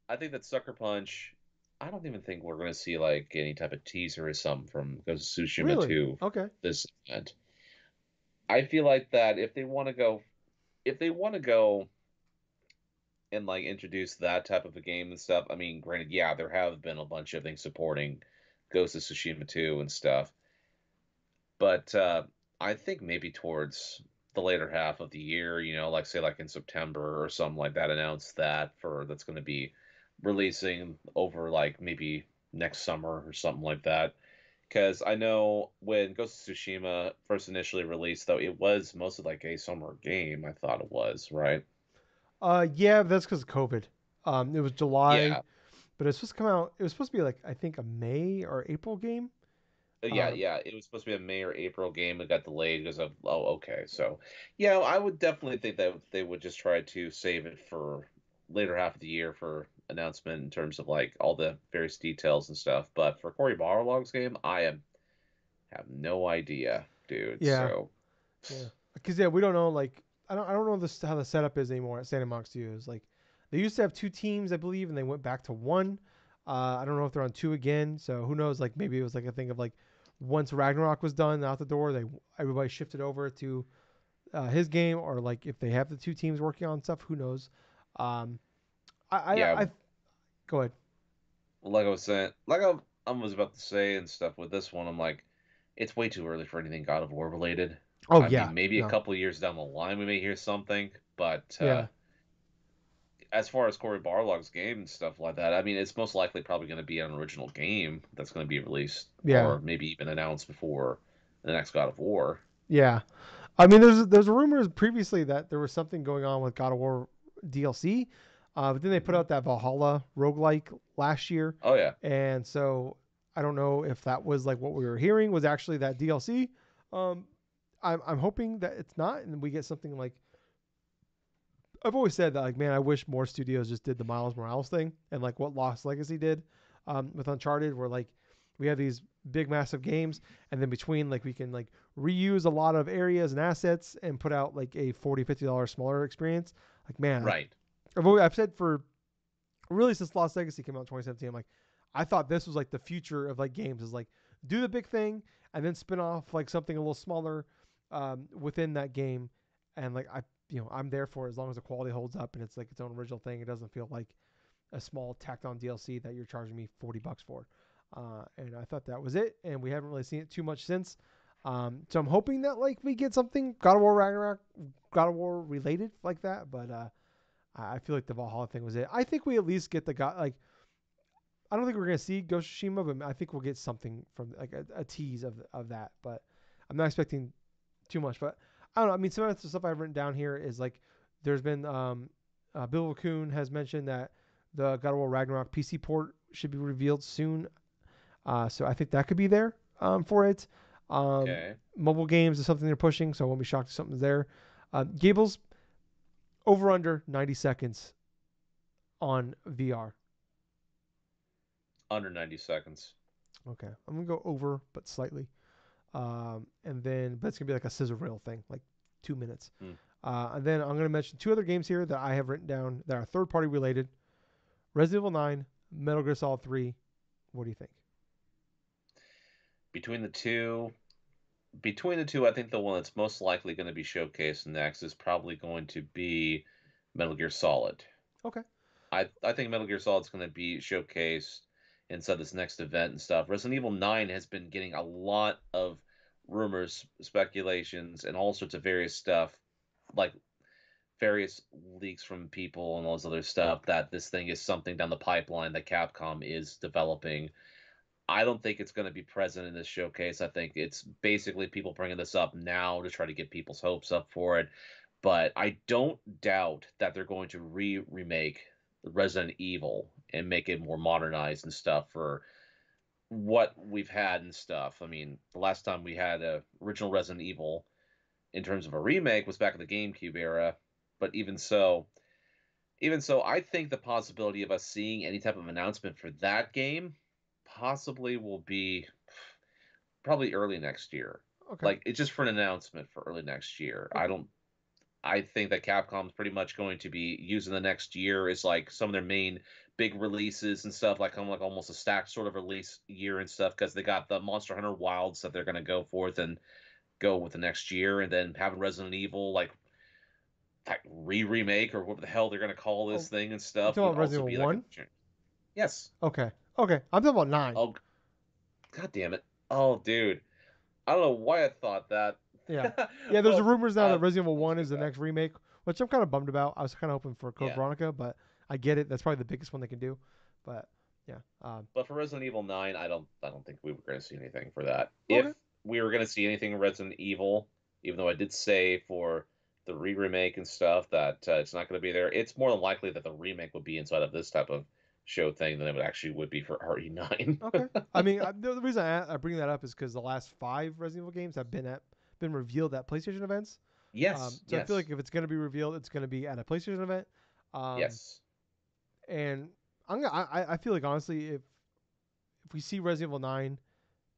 I think that Sucker Punch. I don't even think we're going to see like any type of teaser or something from Ghost of Tsushima Really? 2 Okay. this event. I feel like that if they want to go and like introduce that type of a game and stuff. I mean, granted, yeah, there have been a bunch of things supporting Ghost of Tsushima 2 and stuff, but I think maybe towards the later half of the year, like say like in September or something like that, announce that for that's going to be releasing over like maybe next summer or something like that. Because I know when Ghost of Tsushima first initially released, though, it was mostly like a summer game. I thought it was, right? Yeah, that's because of COVID. It was July, Yeah, but it's supposed to come out. It was supposed to be like I think a May or April game. Yeah, Um, yeah. It was supposed to be a May or April game. It got delayed because of, oh, okay. So, yeah, I would definitely think that they would just try to save it for later half of the year for announcement in terms of like all the various details and stuff. But for Cory Barlog's game, have no idea, dude. yeah, So, yeah. Because yeah, we don't know. Like I don't know how the setup is anymore at Santa Monica Studios. Like they used to have two teams, I believe, and they went back to one. I don't know if they're on two again. So who knows? Like maybe it was like a thing of like once Ragnarok was done out the door, everybody shifted over to his game or like if they have the two teams working on stuff. Who knows? Um, Yeah, I go ahead. like I was saying, I was about to say and stuff with this one, I'm like, it's way too early for anything God of War related. Oh I yeah, mean, maybe a no, couple of years down the line we may hear something, but yeah, as far as Cory Barlog's game and stuff like that, I mean, it's most likely probably going to be an original game that's going to be released, yeah, or maybe even announced before the next God of War. yeah. I mean, there's rumors previously that there was something going on with God of War DLC, but then they put Hmm. out that Valhalla roguelike last year, Oh yeah, and so I don't know if that was like what we were hearing was actually that DLC. Um, I'm hoping that it's not, and we get something like I've always said that like man, I wish more studios just did the Miles Morales thing and like what Lost Legacy did with Uncharted, where like we have these big massive games, and then between like we can like reuse a lot of areas and assets and put out like a $40-50 smaller experience. Like man, right. I've said for really since Lost Legacy came out in 2017, I'm like I thought this was like the future of like games is like do the big thing and then spin off like something a little smaller within that game, and like I'm there for it as long as the quality holds up and it's like its own original thing. It doesn't feel like a small tacked on DLC that you're charging me $40 for. And I thought that was it, and we haven't really seen it too much since. So I'm hoping that like we get something God of War Ragnarok, God of War related like that. But I feel like the Valhalla thing was it. I think we at least get the God like I don't think we're gonna see Ghost of Tsushima, but I think we'll get something from like a tease of that. But I'm not expecting too much. But I don't know. I mean, some of the stuff I've written down here is like there's been Bill Coon has mentioned that the God of War Ragnarok PC port should be revealed soon. So I think that could be there for it. Um, Okay. Mobile games is something they're pushing, so I won't be shocked if something's there. Gables over under 90 seconds on VR. Under 90 seconds. Okay, I'm gonna go over, but slightly. But it's gonna be like a scissor rail thing, like 2 minutes. Hmm. And then I'm gonna mention two other games here that I have written down that are third party related: Resident Evil 9, Metal Gear Solid 3. What do you think? Between the two, I think the one that's most likely going to be showcased next is probably going to be Metal Gear Solid. Okay. I think Metal Gear Solid is going to be showcased inside this next event and stuff. Resident Evil 9 has been getting a lot of rumors, speculations, and all sorts of various stuff, like various leaks from people and all this other stuff, that this thing is something down the pipeline that Capcom is developing. I don't think it's going to be present in this showcase. I think it's basically people bringing this up now to try to get people's hopes up for it. But I don't doubt that they're going to remake Resident Evil and make it more modernized and stuff for what we've had and stuff. I mean, the last time we had a original Resident Evil in terms of a remake was back in the GameCube era. But even so, I think the possibility of us seeing any type of announcement for that game possibly will be probably early next year. Okay. Like it's just for an announcement for early next year. Okay. I think that Capcom's pretty much going to be using the next year as like some of their main big releases and stuff, like like almost a stacked sort of release year and stuff, because they got the Monster Hunter Wilds that they're going to go forth and go with the next year, and then having Resident Evil like remake or what the hell they're going to call this Oh, thing and you stuff talking would about also Resident Evil be like a 1? yes. Okay. Okay. I'm talking about 9. Oh, god damn it. Oh, dude. I don't know why I thought that. Yeah. Yeah, there's Well, rumors now that Resident Evil I'll 1 is take the that. next remake, which I'm kind of bummed about. I was kind of hoping for Code Yeah. Veronica, but I get it. That's probably the biggest one they can do. But yeah. But for Resident Evil 9, I don't think we were going to see anything for that. Okay. If we were going to see anything in Resident Evil, even though I did say for the remake and stuff that it's not going to be there, it's more than likely that the remake would be inside of this type of show thing than it would actually would be for RE9. Okay. I mean, the reason I bring that up is because the last 5 Resident Evil games have been revealed at PlayStation events. Yes, So I feel yes, like if it's going to be revealed, it's going to be at a PlayStation event. Um, yes. and I feel like honestly, if we see Resident Evil 9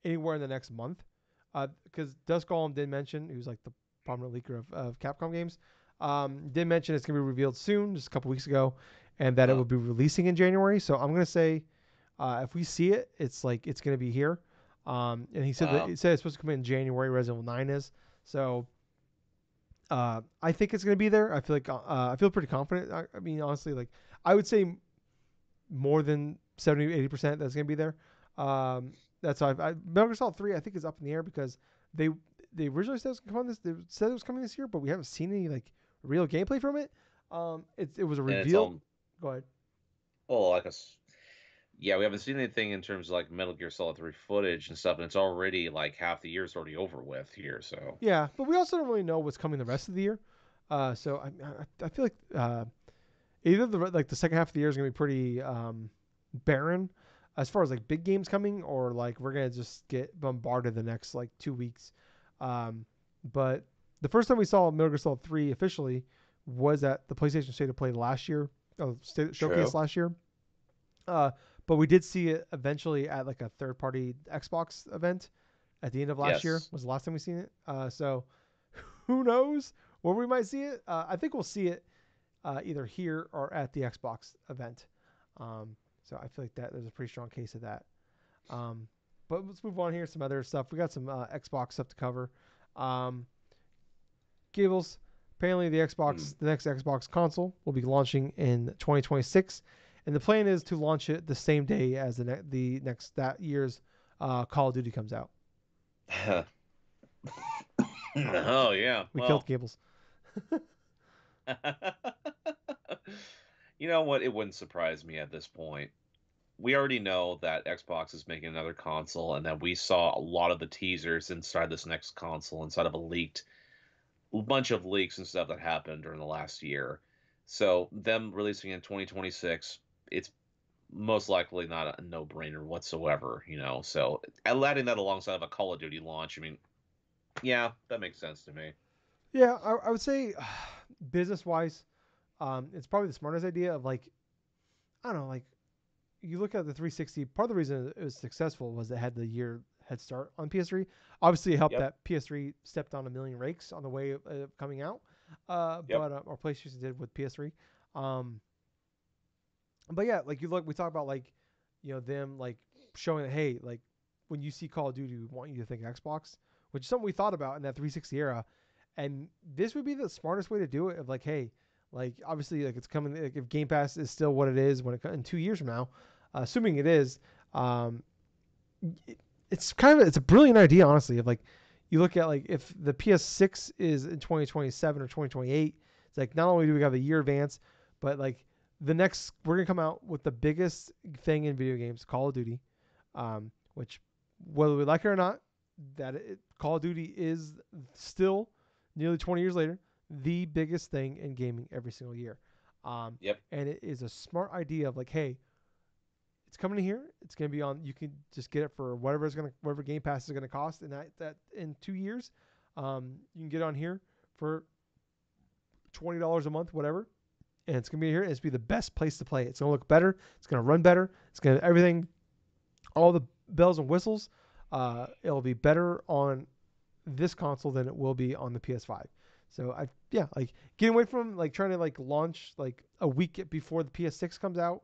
anywhere in the next month, because Dusk Golem did mention, who's like the prominent leaker of Capcom games, did mention it's going to be revealed soon, just a couple weeks ago, and that it Uh, will be releasing in January. So I'm going to say, if we see it, it's like it's going to be here. And he said wow. it's supposed to come in January. Resident Evil 9 is so. I think it's going to be there. I feel pretty confident. I mean, honestly, like I would say more than 70-80% that's going to be there. That's why Metal Gear Solid 3 I think is up in the air because they they originally said it was coming this they said it was coming this year, but we haven't seen any like real gameplay from it. It was a And it's reveal. on, Go ahead. well, like yeah, we haven't seen anything in terms of like Metal Gear Solid 3 footage and stuff, and it's already like half the year's already over with here. So Yeah, but we also don't really know what's coming the rest of the year. So I feel like either the second half of the year is gonna be pretty barren as far as like big games coming, or like we're gonna just get bombarded the next like 2 weeks. Um, but the first time we saw Metal Gear Solid 3 officially was at the PlayStation State of Play last year, showcase true. last year. Uh, but we did see it eventually at like a third party Xbox event at the end of last year. Yes. Was the last time we seen it. So who knows where we might see it? I think we'll see it either here or at the Xbox event. So I feel like that there's a pretty strong case of that. Um, but let's move on here. Some other stuff. We got some Xbox stuff to cover. Um, Gables. Apparently, Hmm. the next Xbox console, will be launching in 2026, and the plan is to launch it the same day as the next that year's Call of Duty comes out. Oh yeah. We killed Well, Gables. you know what? It wouldn't surprise me at this point. We already know that Xbox is making another console, and that we saw a lot of the teasers inside this next console, inside of a bunch of leaks and stuff that happened during the last year. So them releasing in 2026, it's most likely not a no-brainer whatsoever, you know. So adding that alongside of a Call of Duty launch, I mean, yeah, that makes sense to me. Yeah, I would say business wise, it's probably the smartest idea of like I don't know, like you look at the 360. Part of the reason it was successful was it had the year head start on PS3. Obviously, it helped Yep. that PS3 stepped on a million rakes on the way of coming out, Yep. or PlayStation did with PS3. Um, but yeah, like you look, we talk about like, them like showing that hey, like when you see Call of Duty, we want you to think Xbox, which is something we thought about in that 360 era, and this would be the smartest way to do it. Of like, hey, like obviously like it's coming. Like if Game Pass is still what it is when it in 2 years from now, assuming it is, um, it's a brilliant idea honestly. Of like you look at like if the PS6 is in 2027 or 2028, it's like not only do we have a year advance, but like the next we're gonna come out with the biggest thing in video games, Call of Duty, which whether we like it or not, Call of Duty is still nearly 20 years later the biggest thing in gaming every single year. Yep. And it is a smart idea of like, hey, it's coming here. It's gonna be on. You can just get it for whatever Game Pass is gonna cost, and that in 2 years, you can get on here for $20 a month, whatever, and it's gonna be here. And it's gonna be the best place to play. It's gonna look better. It's gonna run better. It's gonna everything, all the bells and whistles. It'll be better on this console than it will be on the PS5. So like getting away from like trying to like launch like a week before the PS6 comes out.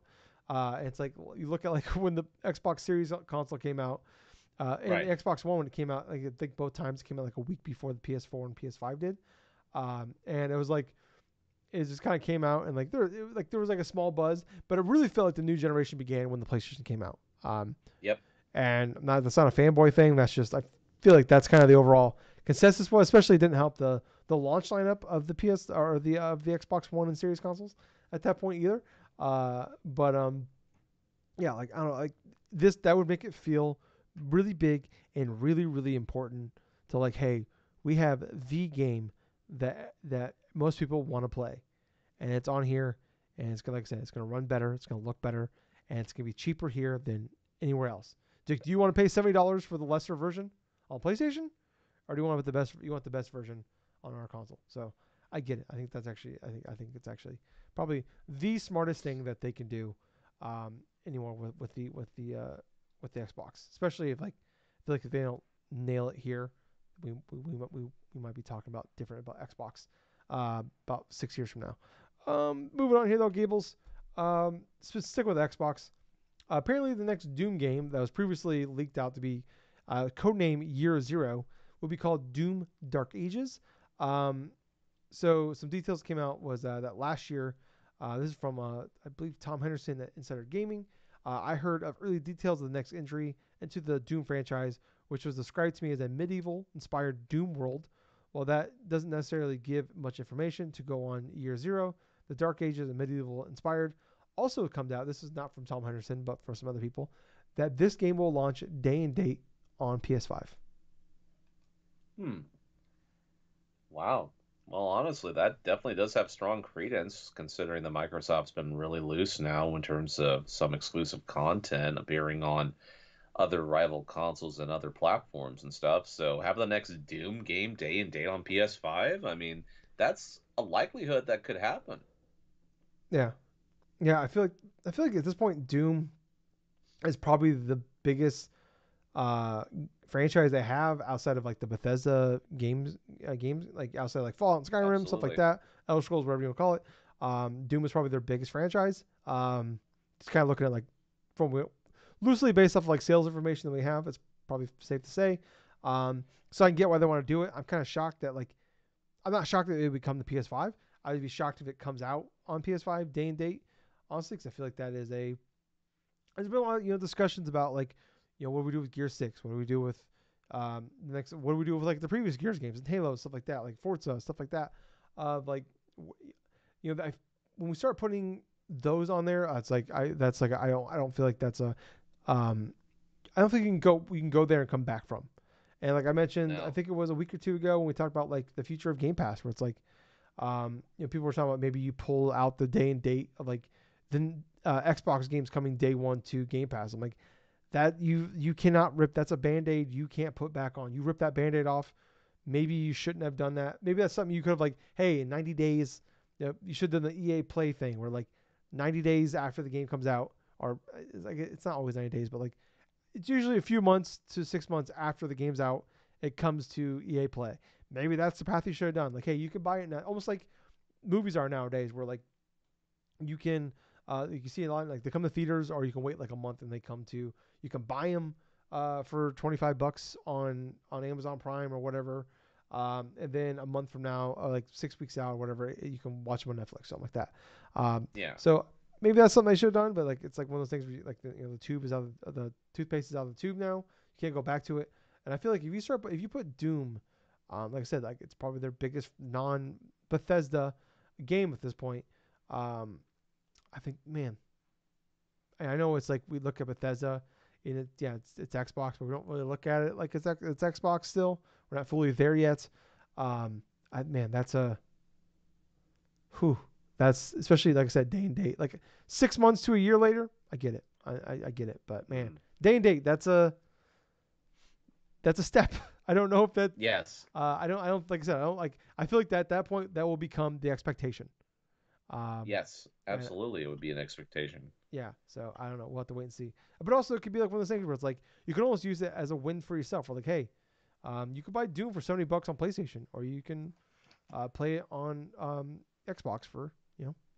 It's like you look at like when the Xbox Series console came out, and the Right. Xbox One when it came out. Like I think both times it came out like a week before the PS4 and PS5 did. And it was like it just kind of came out and there was like a small buzz, but it really felt like the new generation began when the PlayStation came out. Yep. And that's not a fanboy thing. That's just I feel like that's kind of the overall consensus. Was especially it didn't help the launch lineup of the PS or the of the Xbox One and Series consoles at that point either. But yeah, like I don't know, like this that would make it feel really big and really really important to like, hey, we have the game that most people want to play, and it's on here, and it's gonna like I said, it's gonna run better, it's gonna look better, and it's gonna be cheaper here than anywhere else. Do you want to pay $70 for the lesser version on PlayStation, or do you want the best? You want the best version on our console? So I get it. I think that's actually I think it's actually probably the smartest thing that they can do anymore with the Xbox, especially if like I feel like if they don't nail it here, we might be talking about different about Xbox about 6 years from now. Moving on here though, Gables. Stick with Xbox. Apparently, the next Doom game that was previously leaked out to be codename Year Zero will be called Doom Dark Ages. Um, So some details came out was that last year, this is from I believe Tom Henderson at Insider Gaming. I heard of early details of the next entry into the Doom franchise, which was described to me as a medieval-inspired Doom world. While that doesn't necessarily give much information to go on year zero, the Dark Ages and medieval-inspired also comes out. This is not from Tom Henderson, but from some other people, that this game will launch day and date on PS5. Hmm. Wow. Well, honestly, that definitely does have strong credence, considering that Microsoft's been really loose now in terms of some exclusive content appearing on other rival consoles and other platforms and stuff. So, have the next Doom game day and date on PS5? I mean, that's a likelihood that could happen. Yeah, yeah. I feel like at this point, Doom is probably the biggest uh, franchise they have outside of like the Bethesda games like outside of, like Fallout and Skyrim, stuff like Absolutely. that, Elder Scrolls, whatever you want to call it. Doom is probably their biggest franchise. Just kind of looking at like from loosely based off of, like sales information that we have, it's probably safe to say. So I can get why they want to do it. I'm kind of shocked that like I'm not shocked that it would become the PS5. I would be shocked if it comes out on PS5 day and date. Honestly, because I feel like that is a there's been a lot of discussions about like what do we do with Gear 6, what do we do with the next, what do we do with like the previous Gears games and Halo, stuff like that, like Forza, stuff like that. Like when we start putting those on there, it's like I don't feel like that's a um I don't think you can go there and come back from. And like I mentioned, I No. think it was a week or two ago when we talked about like the future of Game Pass, where it's like people were talking about maybe you pull out the day and date of like the Xbox games coming day one to Game Pass. I'm like, that you cannot rip. That's a band-aid you can't put back on. You rip that band-aid off. Maybe you shouldn't have done that. Maybe that's something you could have like, hey, in 90 days, you should have done the EA Play thing where like 90 days after the game comes out, or it's not always 90 days, but like it's usually a few months to 6 months after the game's out, it comes to EA Play. Maybe that's the path you should have done. Like, hey, you can buy it now, almost like movies are nowadays, where like you can see a lot like they come to theaters, or you can wait like a month and they come to you can buy them for $25 on Amazon Prime or whatever, and then a month from now, like 6 weeks out or whatever, you can watch them on Netflix, something like that. Um, Yeah. so maybe that's something I should have done, but like it's like one of those things where like the tube is out of the toothpaste is out of the tube now. You can't go back to it, and I feel like if you put Doom, like I said, like it's probably their biggest non Bethesda game at this point. Um, I think, man, I know it's like we look at Bethesda, and it's Xbox, but we don't really look at it like it's Xbox still. We're not fully there yet. Man, that's a whew. That's especially like I said, day and date. Like 6 months to a year later, I get it. I get it. But man, Mm. day and date, that's a step. I don't know if that. Yes. I don't like I said. I don't like. I feel like that at that point that will become the expectation. Um, Yes. and Absolutely. It would be an expectation. Yeah, so I don't know. We'll have to wait and see. But also, it could be like one of those things where it's like you can almost use it as a win for yourself. Or like, hey, you could buy Doom for $70 on PlayStation, or you can play it on Xbox for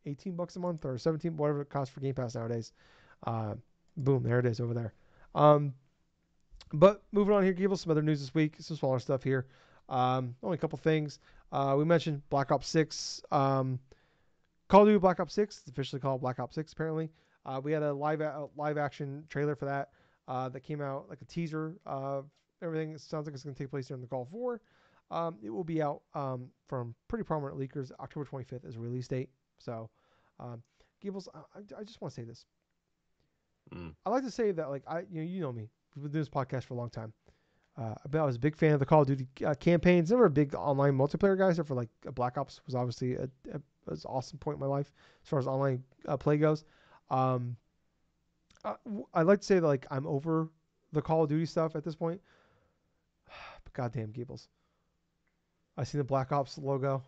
$18 a month or 17, whatever it costs for Game Pass nowadays. Uh, Boom, there it is over there. Um, but moving on here, give us some other news this week. Some smaller stuff here. Only a couple things. We mentioned Black Ops 6. Call of Duty Black Ops 6. It's officially called Black Ops 6, apparently. We had a live action trailer for that that came out, like a teaser of everything. It sounds like it's going to take place during the Gulf War. It will be out from pretty prominent leakers. October 25th is a release date. So, um, Gables, I just want to say this. Mm. I like to say that, like, you know me. We've been doing this podcast for a long time. I was a big fan of the Call of Duty campaigns. Never a big online multiplayer guy, except for like Black Ops was obviously was an awesome point in my life as far as online play goes. Um, I like to say that like I'm over the Call of Duty stuff at this point. But goddamn Gables, I seen the Black Ops logo.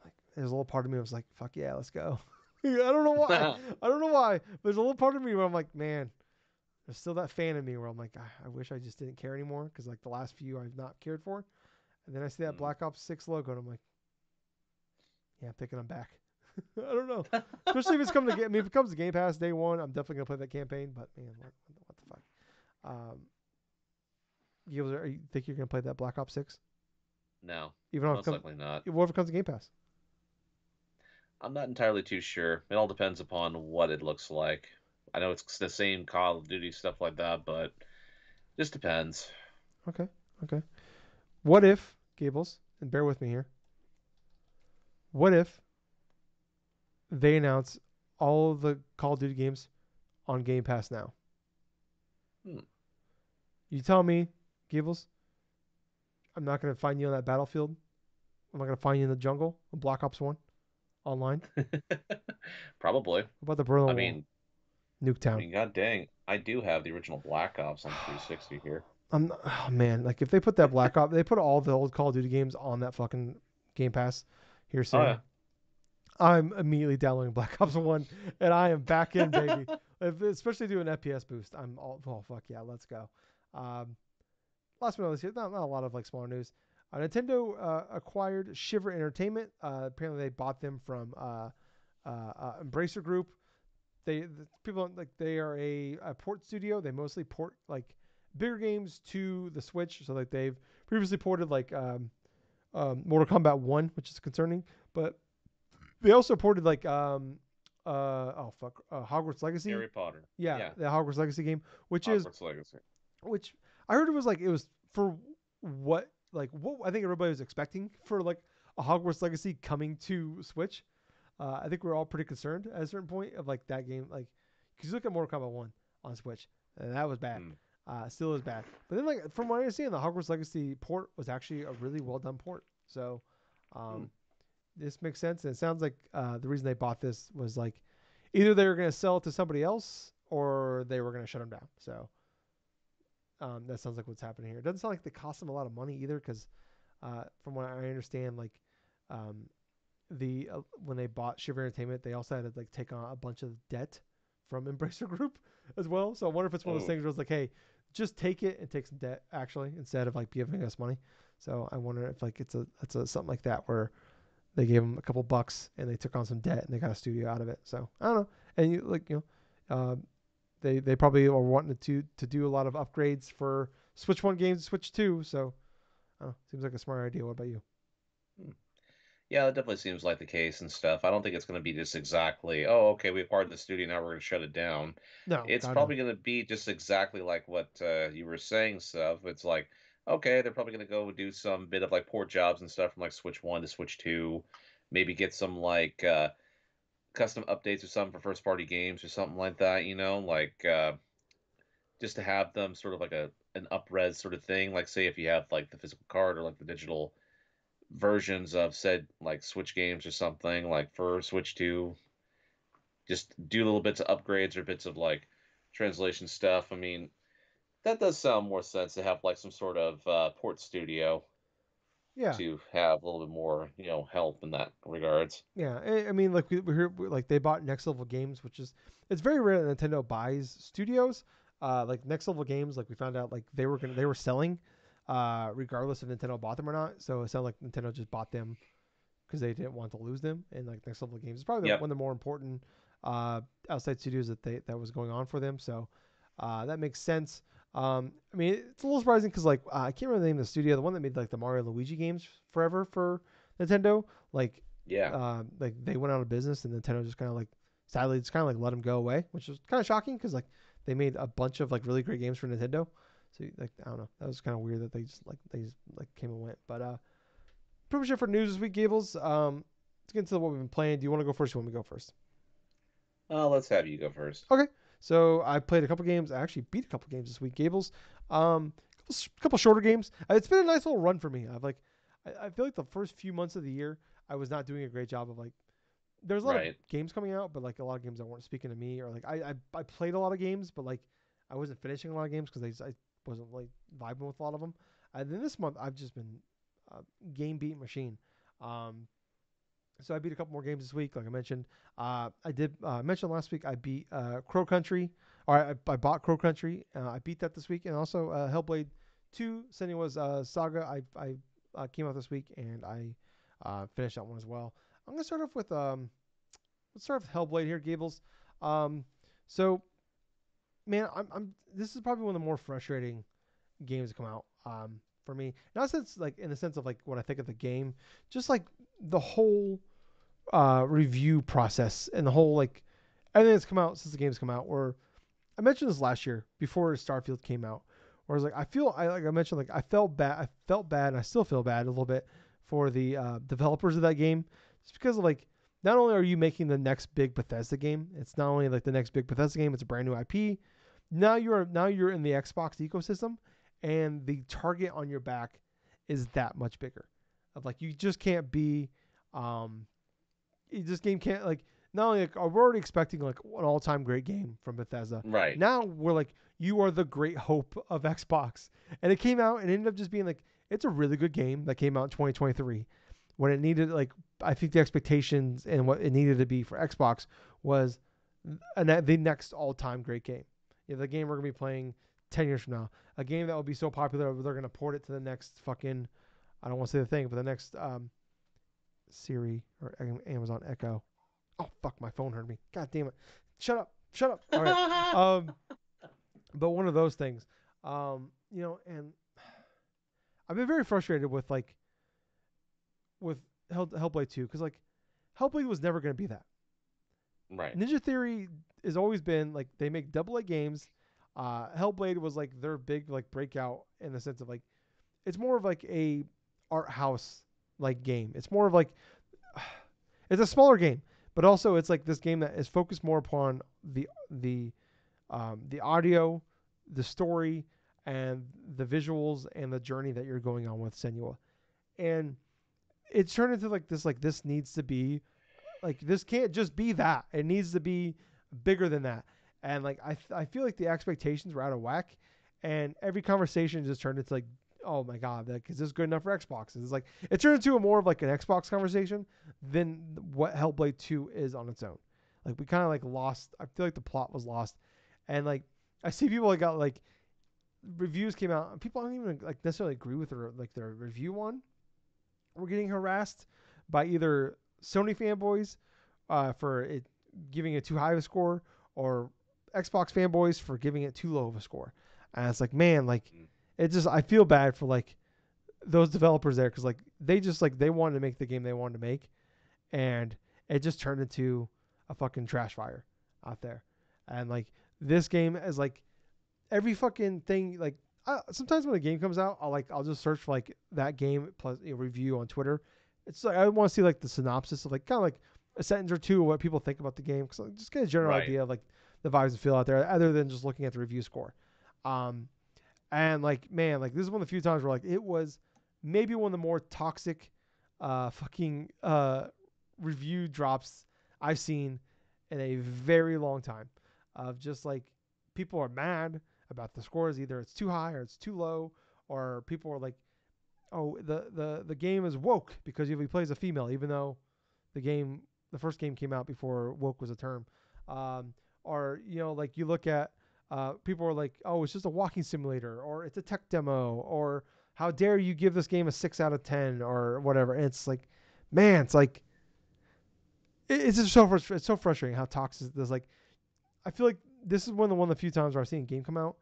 Like there's a little part of me that was like, fuck yeah, let's go. I don't know why. I don't know why. But there's a little part of me where I'm like, man, there's still that fan in me where I'm like, I wish I just didn't care anymore because like the last few I've not cared for. And then I see that Mm. Black Ops 6 logo and I'm like, yeah, I'm thinking I'm back. I don't know. Especially if it's coming to game. I mean, if it comes to Game Pass day one, I'm definitely gonna play that campaign. But man, what the fuck? You think you're gonna play that Black Ops 6? No, Even if it most comes, likely not. what if it comes to Game Pass? I'm not entirely too sure. It all depends upon what it looks like. I know it's the same Call of Duty stuff like that, but just depends. Okay, okay. What if Gables? And bear with me here. What if they announce all of the Call of Duty games on Game Pass now? Hmm. You tell me, Gables. I'm not gonna find you on that battlefield. I'm not gonna find you in the jungle on Black Ops One online. Probably. What about the Berlin I Wall, mean, I Nuketown? mean, god dang, I do have the original Black Ops on the 360 here. Oh man, like if they put that Black Ops, they put all the old Call of Duty games on that fucking Game Pass here Oh soon. yeah. I'm immediately downloading Black Ops One, and I am back in, baby. Especially doing FPS boost. I'm all, oh fuck yeah, let's go. Um, last but not least, not a lot of like smaller news. Nintendo acquired Shiver Entertainment. Apparently, they bought them from Embracer Group. People like they are a port studio. They mostly port like bigger games to the Switch. So like they've previously ported like Mortal Kombat One, which is concerning, but they also ported like Hogwarts Legacy. Harry Potter. Yeah, Yeah. the Hogwarts Legacy game, which is Hogwarts Legacy. which I heard it was for what I think everybody was expecting for like a Hogwarts Legacy coming to Switch. I think we are all pretty concerned at a certain point of like that game, like because you look at Mortal Kombat One on Switch, and that was bad. Hmm. Still is bad. But then like from what I understand, the Hogwarts Legacy port was actually a really well done port. So Hmm. um, this makes sense. And it sounds like the reason they bought this was like either they were going to sell it to somebody else or they were going to shut them down. So that sounds like what's happening here. It doesn't sound like they cost them a lot of money either, because from what I understand, like um, when they bought Shiver Entertainment, they also had to like take on a bunch of debt from Embracer Group as well. So I wonder if it's one of those Oh. things where it's like, hey, just take it and take some debt actually instead of like giving us money. So I wonder if like it's a something like that where they gave them a couple bucks and they took on some debt and they got a studio out of it. So I don't know. And they probably are wanting to do a lot of upgrades for Switch One games, Switch Two. So seems like a smart idea. What about you? Hmm. Yeah, that definitely seems like the case and stuff. I don't think it's going to be just exactly, oh, okay, we acquired the studio, now we're going to shut it down. No, It's God no. probably going to be just exactly like what you were saying, stuff. It's like, okay, they're probably going to go do some bit of like port jobs and stuff from like Switch 1 to Switch 2, maybe get some like custom updates or something for first party games or something like that, like just to have them sort of like an upres sort of thing. Like, say, if you have like the physical card or like the digital versions of said like Switch games or something like for Switch 2, just do little bits of upgrades or bits of like translation stuff. I mean, that does sound more sense to have like some sort of port studio Yeah, to have a little bit more, help in that regards. yeah. I mean, like we hear like they bought Next Level Games, which is it's very rare that Nintendo buys studios. Like Next Level Games, like we found out like they were selling, regardless if Nintendo bought them or not. So it sounded like Nintendo just bought them because they didn't want to lose them. And like Next Level Games is probably Yep. one of the more important outside studios that was going on for them. So that makes sense. I mean, it's a little surprising because like I can't remember the name of the studio, the one that made like the Mario and Luigi games forever for Nintendo. Yeah. Like they went out of business and Nintendo just kind of like sadly just kind of like let them go away, which was kind of shocking because like they made a bunch of like really great games for Nintendo. So like I don't know, that was kind of weird that they just like came and went. But pretty much it for news this week, Gables. Let's get into what we've been playing. Do you want to go first? Or you want me to go first? Let's have you go first. Okay. So I played a couple games. I actually beat a couple games this week, Gables. Couple shorter games. It's been a nice little run for me. I feel like the first few months of the year, I was not doing a great job of like. There's a lot of Right. games coming out, but like a lot of games that weren't speaking to me, or like I played a lot of games, but like I wasn't finishing a lot of games because I wasn't like vibing with a lot of them. And then this month, I've just been game beat machine. Um, so I beat a couple more games this week, like I mentioned. I did mention last week I beat Crow Country, or I bought Crow Country. I beat that this week, and also Hellblade 2, Senua's Saga. I came out this week, and I finished that one as well. I'm gonna start off with let's start with Hellblade here, Gables. Um, so man, I'm this is probably one of the more frustrating games to come out. for me. Not since like in the sense of like what I think of the game, just like the whole review process and the whole like everything that's come out since the game's come out. Where I mentioned this last year before Starfield came out, where I was like, like I mentioned, like I felt bad, and I still feel bad a little bit for the developers of that game, just because of, like, not only are you making the next big Bethesda game, it's not only like the next big Bethesda game, it's a brand new IP. Now you're in the Xbox ecosystem, and the target on your back is that much bigger. Of like you just can't be, um, this game can't like not only like, we're already expecting like an all-time great game from Bethesda. Right. Now we're like, you are the great hope of Xbox, and it came out and ended up just being like, it's a really good game that came out in 2023 when it needed, like, I think the expectations and what it needed to be for Xbox was the next all-time great game. The game we're gonna be playing 10 years from now, a game that will be so popular they're gonna port it to the next fucking, I don't want to say the thing, but the next Siri or Amazon Echo. Oh fuck, my phone heard me. God damn it. Shut up. Shut up. All right. But one of those things. And I've been very frustrated with with Hellblade 2 cuz like Hellblade was never going to be that. Right. Ninja Theory has always been like they make AA games. Hellblade was like their big like breakout in the sense of like it's more of like a art house like game. It's more of like it's a smaller game, but also it's like this game that is focused more upon the audio, the story, and the visuals and the journey that you're going on with Senua. And it's turned into like this needs to be like this can't just be that. It needs to be bigger than that. And like I feel like the expectations were out of whack, and every conversation just turned into like, oh my god, like, is this good enough for Xbox? It's like it turned into a more of like an Xbox conversation than what Hellblade 2 is on its own. Like we kind of like lost. I feel like the plot was lost, and like I see people like got like reviews came out, and people don't even like necessarily agree with their review one. We're getting harassed by either Sony fanboys for it giving it too high of a score, or Xbox fanboys for giving it too low of a score. And it's like, man, like it just I feel bad for like those developers there because like they just like they wanted to make the game they wanted to make, and it just turned into a fucking trash fire out there. And like this game is like every fucking thing like sometimes when a game comes out, I'll just search for like that game plus a review on Twitter. It's like I want to see like the synopsis of like kind of like a sentence or two of what people think about the game because like, just get a general Right. idea of like the vibes and feel out there other than just looking at the review score. Um, and like man, like this is one of the few times where like it was maybe one of the more toxic fucking review drops I've seen in a very long time. Of just like people are mad about the scores, either it's too high or it's too low, or people are like, oh, the game is woke because he plays a female, even though the first game came out before woke was a term. Or like you look at people are like, oh, it's just a walking simulator, or it's a tech demo, or how dare you give this game a 6 out of 10 or whatever. And it's like, man, it's like it's just it's so frustrating how toxic this like. I feel like this is one of the few times where I've seen a game come out,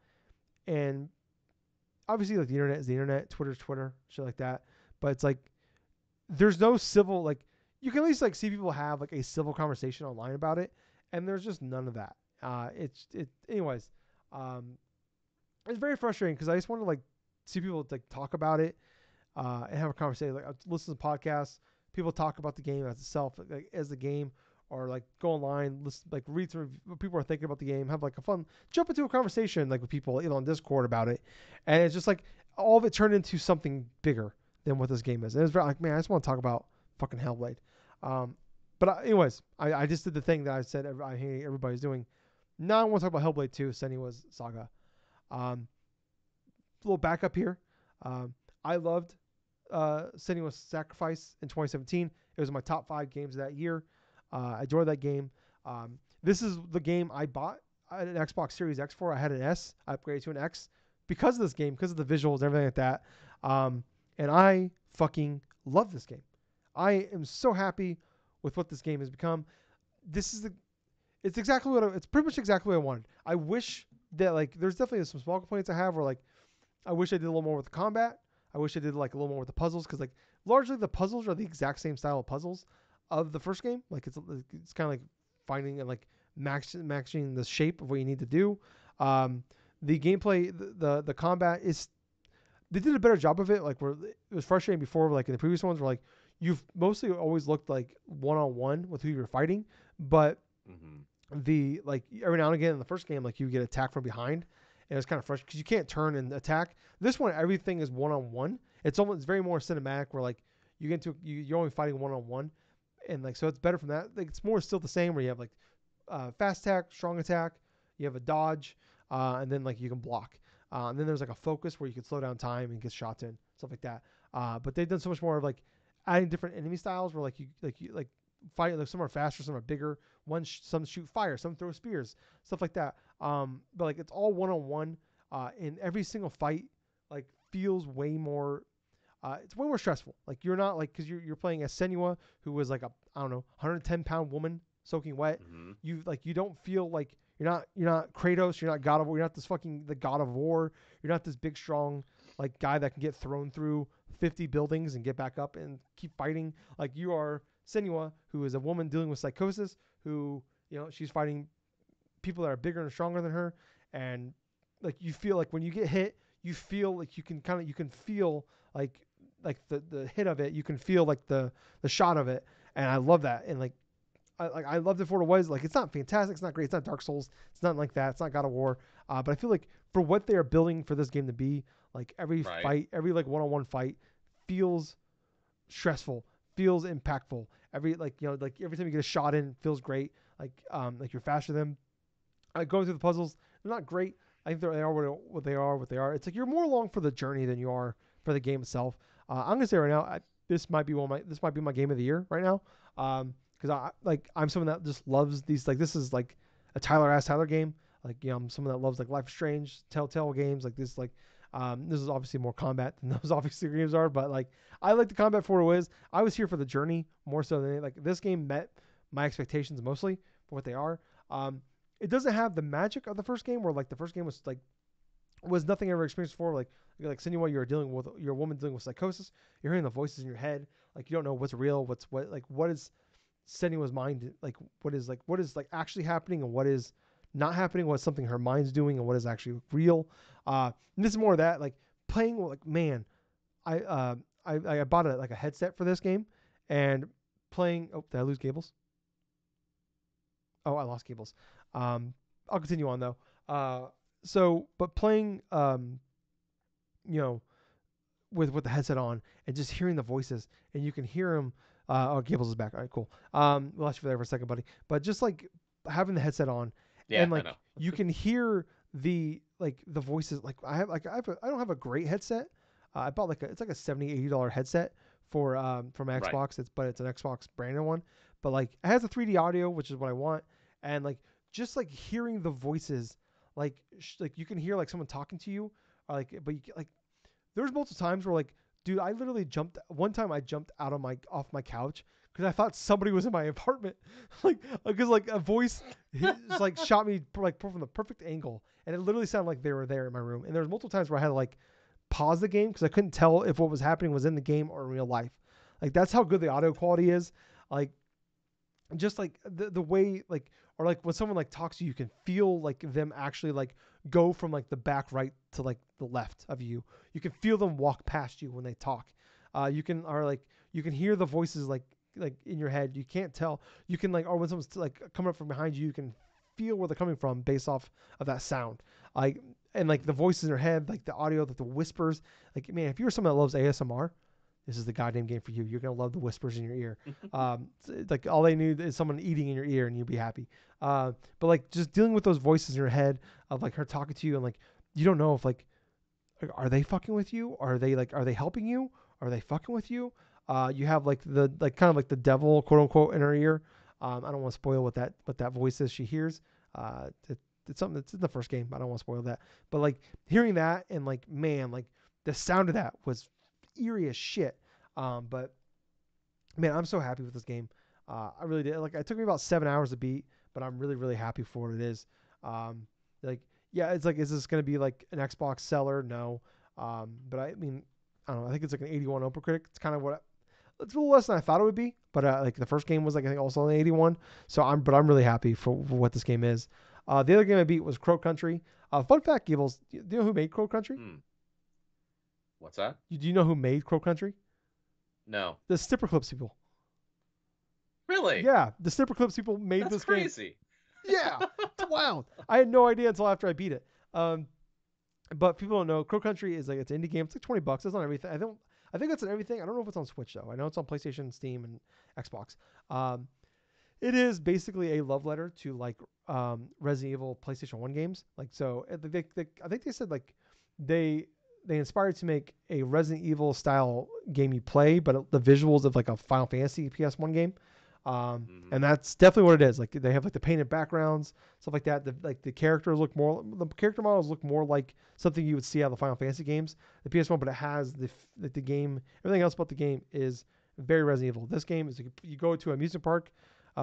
and obviously like the internet is the internet, Twitter's Twitter, shit like that. But it's like there's no civil like you can at least like see people have like a civil conversation online about it, and there's just none of that. Anyways. Um, it's very frustrating because I just want to like see people like talk about it and have a conversation. Like I listen to podcasts, people talk about the game as itself, like as the game, or like go online, listen, like read through what people are thinking about the game, have like a fun jump into a conversation like with people on Discord about it, and it's just like all of it turned into something bigger than what this game is. And it's very like, man, I just want to talk about fucking Hellblade. Anyways, I just did the thing that I said I hate everybody's doing. Now I want to talk about Hellblade 2, Senua's Saga. A little backup here. I loved Senua's Sacrifice in 2017. It was in my top 5 games of that year. I enjoyed that game. This is the game I bought an Xbox Series X for. I had an S. I upgraded to an X because of this game, because of the visuals and everything like that. And I fucking love this game. I am so happy with what this game has become. It's exactly it's pretty much exactly what I wanted. I wish that like there's definitely some small complaints I have where like I wish I did a little more with the combat. I wish they did like a little more with the puzzles because like largely the puzzles are the exact same style of puzzles of the first game. Like it's kind of like finding and like matching the shape of what you need to do. Um, the gameplay, the combat is they did a better job of it. Like where it was frustrating before, like in the previous ones, where like you've mostly always looked like one on one with who you're fighting, but Mm-hmm. the like every now and again in the first game, like you get attacked from behind, and it's kind of frustrating because you can't turn and attack. This one, everything is one on one. It's very more cinematic, where like you get into you're only fighting one on one, and like so it's better from that. Like it's more still the same where you have like fast attack, strong attack, you have a dodge, and then like you can block. And then there's like a focus where you can slow down time and get shots in, stuff like that. But they've done so much more of like adding different enemy styles where like fight, like some are faster, some are bigger. Some shoot fire, some throw spears, stuff like that. But like it's all one on one. In every single fight, like feels way more. It's way more stressful. Like you're not like because you're playing as Senua, who was like a I don't know 110-pound woman soaking wet. Mm-hmm. You don't feel like you're not Kratos. You're not God of War. You're not this fucking the God of War. You're not this big strong like guy that can get thrown through 50 buildings and get back up and keep fighting. Like you are Senua, who is a woman dealing with psychosis, who she's fighting people that are bigger and stronger than her, and like you feel like when you get hit, you feel like you can feel like the hit of it, you can feel like the shot of it, and I love that, and like I loved it for what it was. Like it's not fantastic, it's not great, it's not Dark Souls, it's nothing like that, it's not God of War, but I feel like for what they are building for this game to be, like every Right. fight, every like one-on-one fight feels stressful, feels impactful. Like every time you get a shot in, feels great. Like you're faster than them. Going through the puzzles, they're not great. I think they are what they are. What they are. It's like you're more along for the journey than you are for the game itself. I'm gonna say right now, this might be my game of the year right now. Because I'm someone that just loves these. Like this is like a Tyler game. Like I'm someone that loves like Life is Strange, Telltale games like this. This is obviously more combat than those obviously games are, but like I like the combat for what it is. I was here for the journey more so than like this game met my expectations mostly for what they are. It doesn't have the magic of the first game, where like the first game was nothing I ever experienced before. Like Senua, you're a woman dealing with psychosis. You're hearing the voices in your head. Like you don't know what's real, what is Senua's mind, what is like actually happening and what is not happening, what's something her mind's doing and what is actually real. And this is more of that, like playing like man, I I bought a headset for this game and playing. Oh, did I lose Gables? Oh, I lost Gables. I'll continue on though. But playing you know with the headset on and just hearing the voices and you can hear them. Oh, Gables is back. All right, cool. We lost you for there for a second, buddy. But just like having the headset on Yeah, and I know. like you can hear the voices. Like I don't have a great headset. I bought it's like a $70-$80 headset for from Right. Xbox. It's an Xbox branded one, but like it has a 3D audio, which is what I want, and like just like hearing the voices, like you can hear like someone talking to you, or like but you like there's multiple times where like dude, I literally jumped one time. I jumped out of my off my couch because I thought somebody was in my apartment, like because like a voice just like shot me like from the perfect angle, and it literally sounded like they were there in my room. And there was multiple times where I had to like pause the game because I couldn't tell if what was happening was in the game or in real life. Like that's how good the audio quality is. Like just like the way like or like when someone like talks to you, you can feel like them actually like go from like the back right to like the left of you. You can feel them walk past you when they talk. You can hear the voices like in your head. You can't tell. You can like or when someone's like coming up from behind you, you can feel where they're coming from based off of that sound. Like and like the voices in your head, like the audio, like the whispers. Like man, if you're someone that loves ASMR, this is the goddamn game for you. You're gonna love the whispers in your ear. Like all they need is someone eating in your ear, and you'll be happy. But like just dealing with those voices in your head of like her talking to you, and like you don't know if like are they fucking with you? Are they helping you? Are they fucking with you? You have like the like kind of like the devil quote unquote in her ear. I don't want to spoil what that voice is she hears. It's something that's in the first game. I don't want to spoil that. But like hearing that and like man, like the sound of that was eerie as shit. But man, I'm so happy with this game. I really did. Like, it took me about 7 hours to beat, but I'm really, really happy for what it is. Like, yeah, it's like, is this gonna be like an Xbox seller? No. But I mean, I don't know. I think it's like an 81 OpenCritic. It's kind of what it's a little less than I thought it would be. But like the first game was like I think also an 81. So I'm really happy for what this game is. The other game I beat was Crow Country. Fun fact, Gables, do you know who made Crow Country? Hmm. What's that? Do you know who made Crow Country? No. The Snipper Clips people. Really? Yeah, the Snipper Clips people made That's this game. crazy. Yeah, it's wild. I had no idea until after I beat it. But people don't know Crow Country is like it's an indie game. It's like $20. It's on everything. I don't. I think it's on everything. I don't know if it's on Switch though. I know it's on PlayStation, Steam, and Xbox. Um, it is basically a love letter to like Resident Evil PlayStation 1 games. Like so, I think they said like they they inspired to make a Resident Evil style game you play, but the visuals of like a Final Fantasy PS1 game. And that's definitely what it is. Like they have like the painted backgrounds, stuff like that. The characters look more, the character models look more like something you would see out of the Final Fantasy games, the PS1. But it has the game. Everything else about the game is very Resident Evil. This game is you go to an amusement park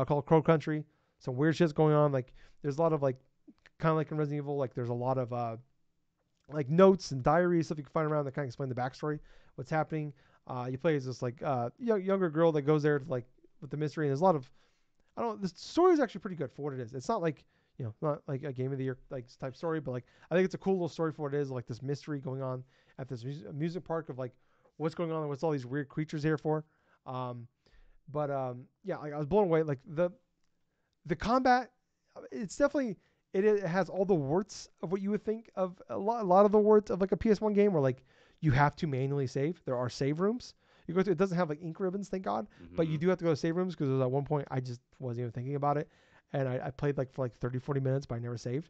called Crow Country. Some weird shit's going on. Like there's a lot of like kind of like in Resident Evil. Like there's a lot of like notes and diaries stuff you can find around that kind of explain the backstory, what's happening. You play as this like younger girl that goes there to like with the mystery, and there's a lot of I don't. The story is actually pretty good for what it is. It's not like not like a game of the year like type story, but like I think it's a cool little story for what it is. Like this mystery going on at this amusement park of like what's going on and what's all these weird creatures here for. Um, yeah, like I was blown away. Like the combat, it's definitely it has all the warts of what you would think of a lot of the warts of like a PS1 game where like you have to manually save. There are save rooms. You go to it doesn't have like ink ribbons, thank God, but you do have to go to save rooms because at one point I just wasn't even thinking about it, and I played like for like 30-40 minutes, but I never saved,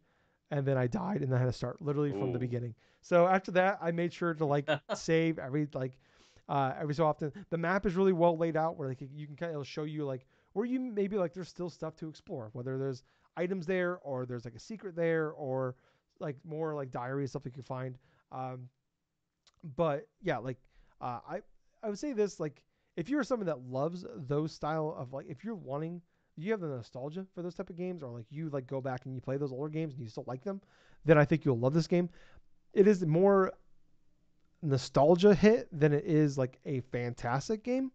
and then I died and then I had to start literally from the Ooh. beginning. So after that, I made sure to like save every so often. The map is really well laid out where like you can kind of show you like where you maybe like there's still stuff to explore, whether there's items there or there's like a secret there or like more like diary stuff you can find. Um, but yeah, like I would say this like if you're someone that loves those style of like if you're wanting you have the nostalgia for those type of games or like you like go back and you play those older games and you still like them, then I think you'll love this game. It is more nostalgia hit than it is like a fantastic game.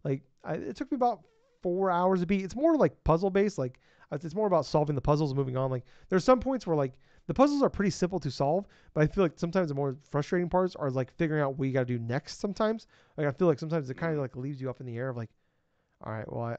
Like it took me about 4 hours to beat. It's more like puzzle based. Like it's more about solving the puzzles and moving on. Like there's some points where like the puzzles are pretty simple to solve, but I feel like sometimes the more frustrating parts are like figuring out what you got to do next. Sometimes like I feel like sometimes it kind of like leaves you up in the air of like, all right, well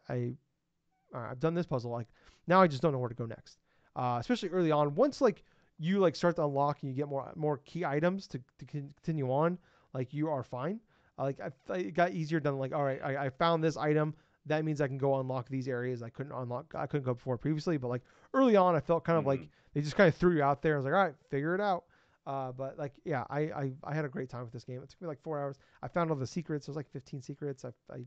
all right, I've done this puzzle. Like now I just don't know where to go next. Especially early on. Once like you like start to unlock and you get more key items to continue on, like you are fine. It got easier done. Like all right, I found this item. That means I can go unlock these areas I couldn't go before previously. But like early on, I felt kind of like they just kind of threw you out there. I was like, all right, figure it out. But like yeah, I had a great time with this game. It took me like 4 hours. I found all the secrets. There's like 15 secrets. I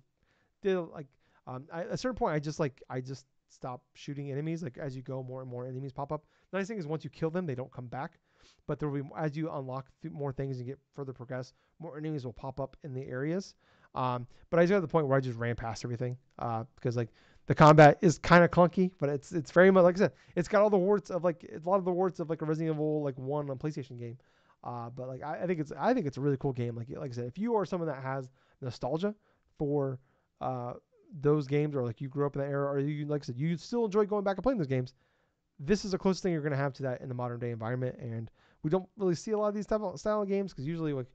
did like at a certain point I just stop shooting enemies. Like as you go, more and more enemies pop up. The nice thing is once you kill them, they don't come back. But there will be as you unlock more things and get further progress, more enemies will pop up in the areas. But I just got to the point where I just ran past everything because like the combat is kind of clunky, but it's very much like I said, it's got all the warts of like a lot of the warts of like a Resident Evil like one on PlayStation game. But like I think it's a really cool game. Like I said, if you are someone that has nostalgia for those games or like you grew up in that era or you like I said you still enjoy going back and playing those games, this is the closest thing you're going to have to that in the modern day environment. And we don't really see a lot of these type of style of games because usually like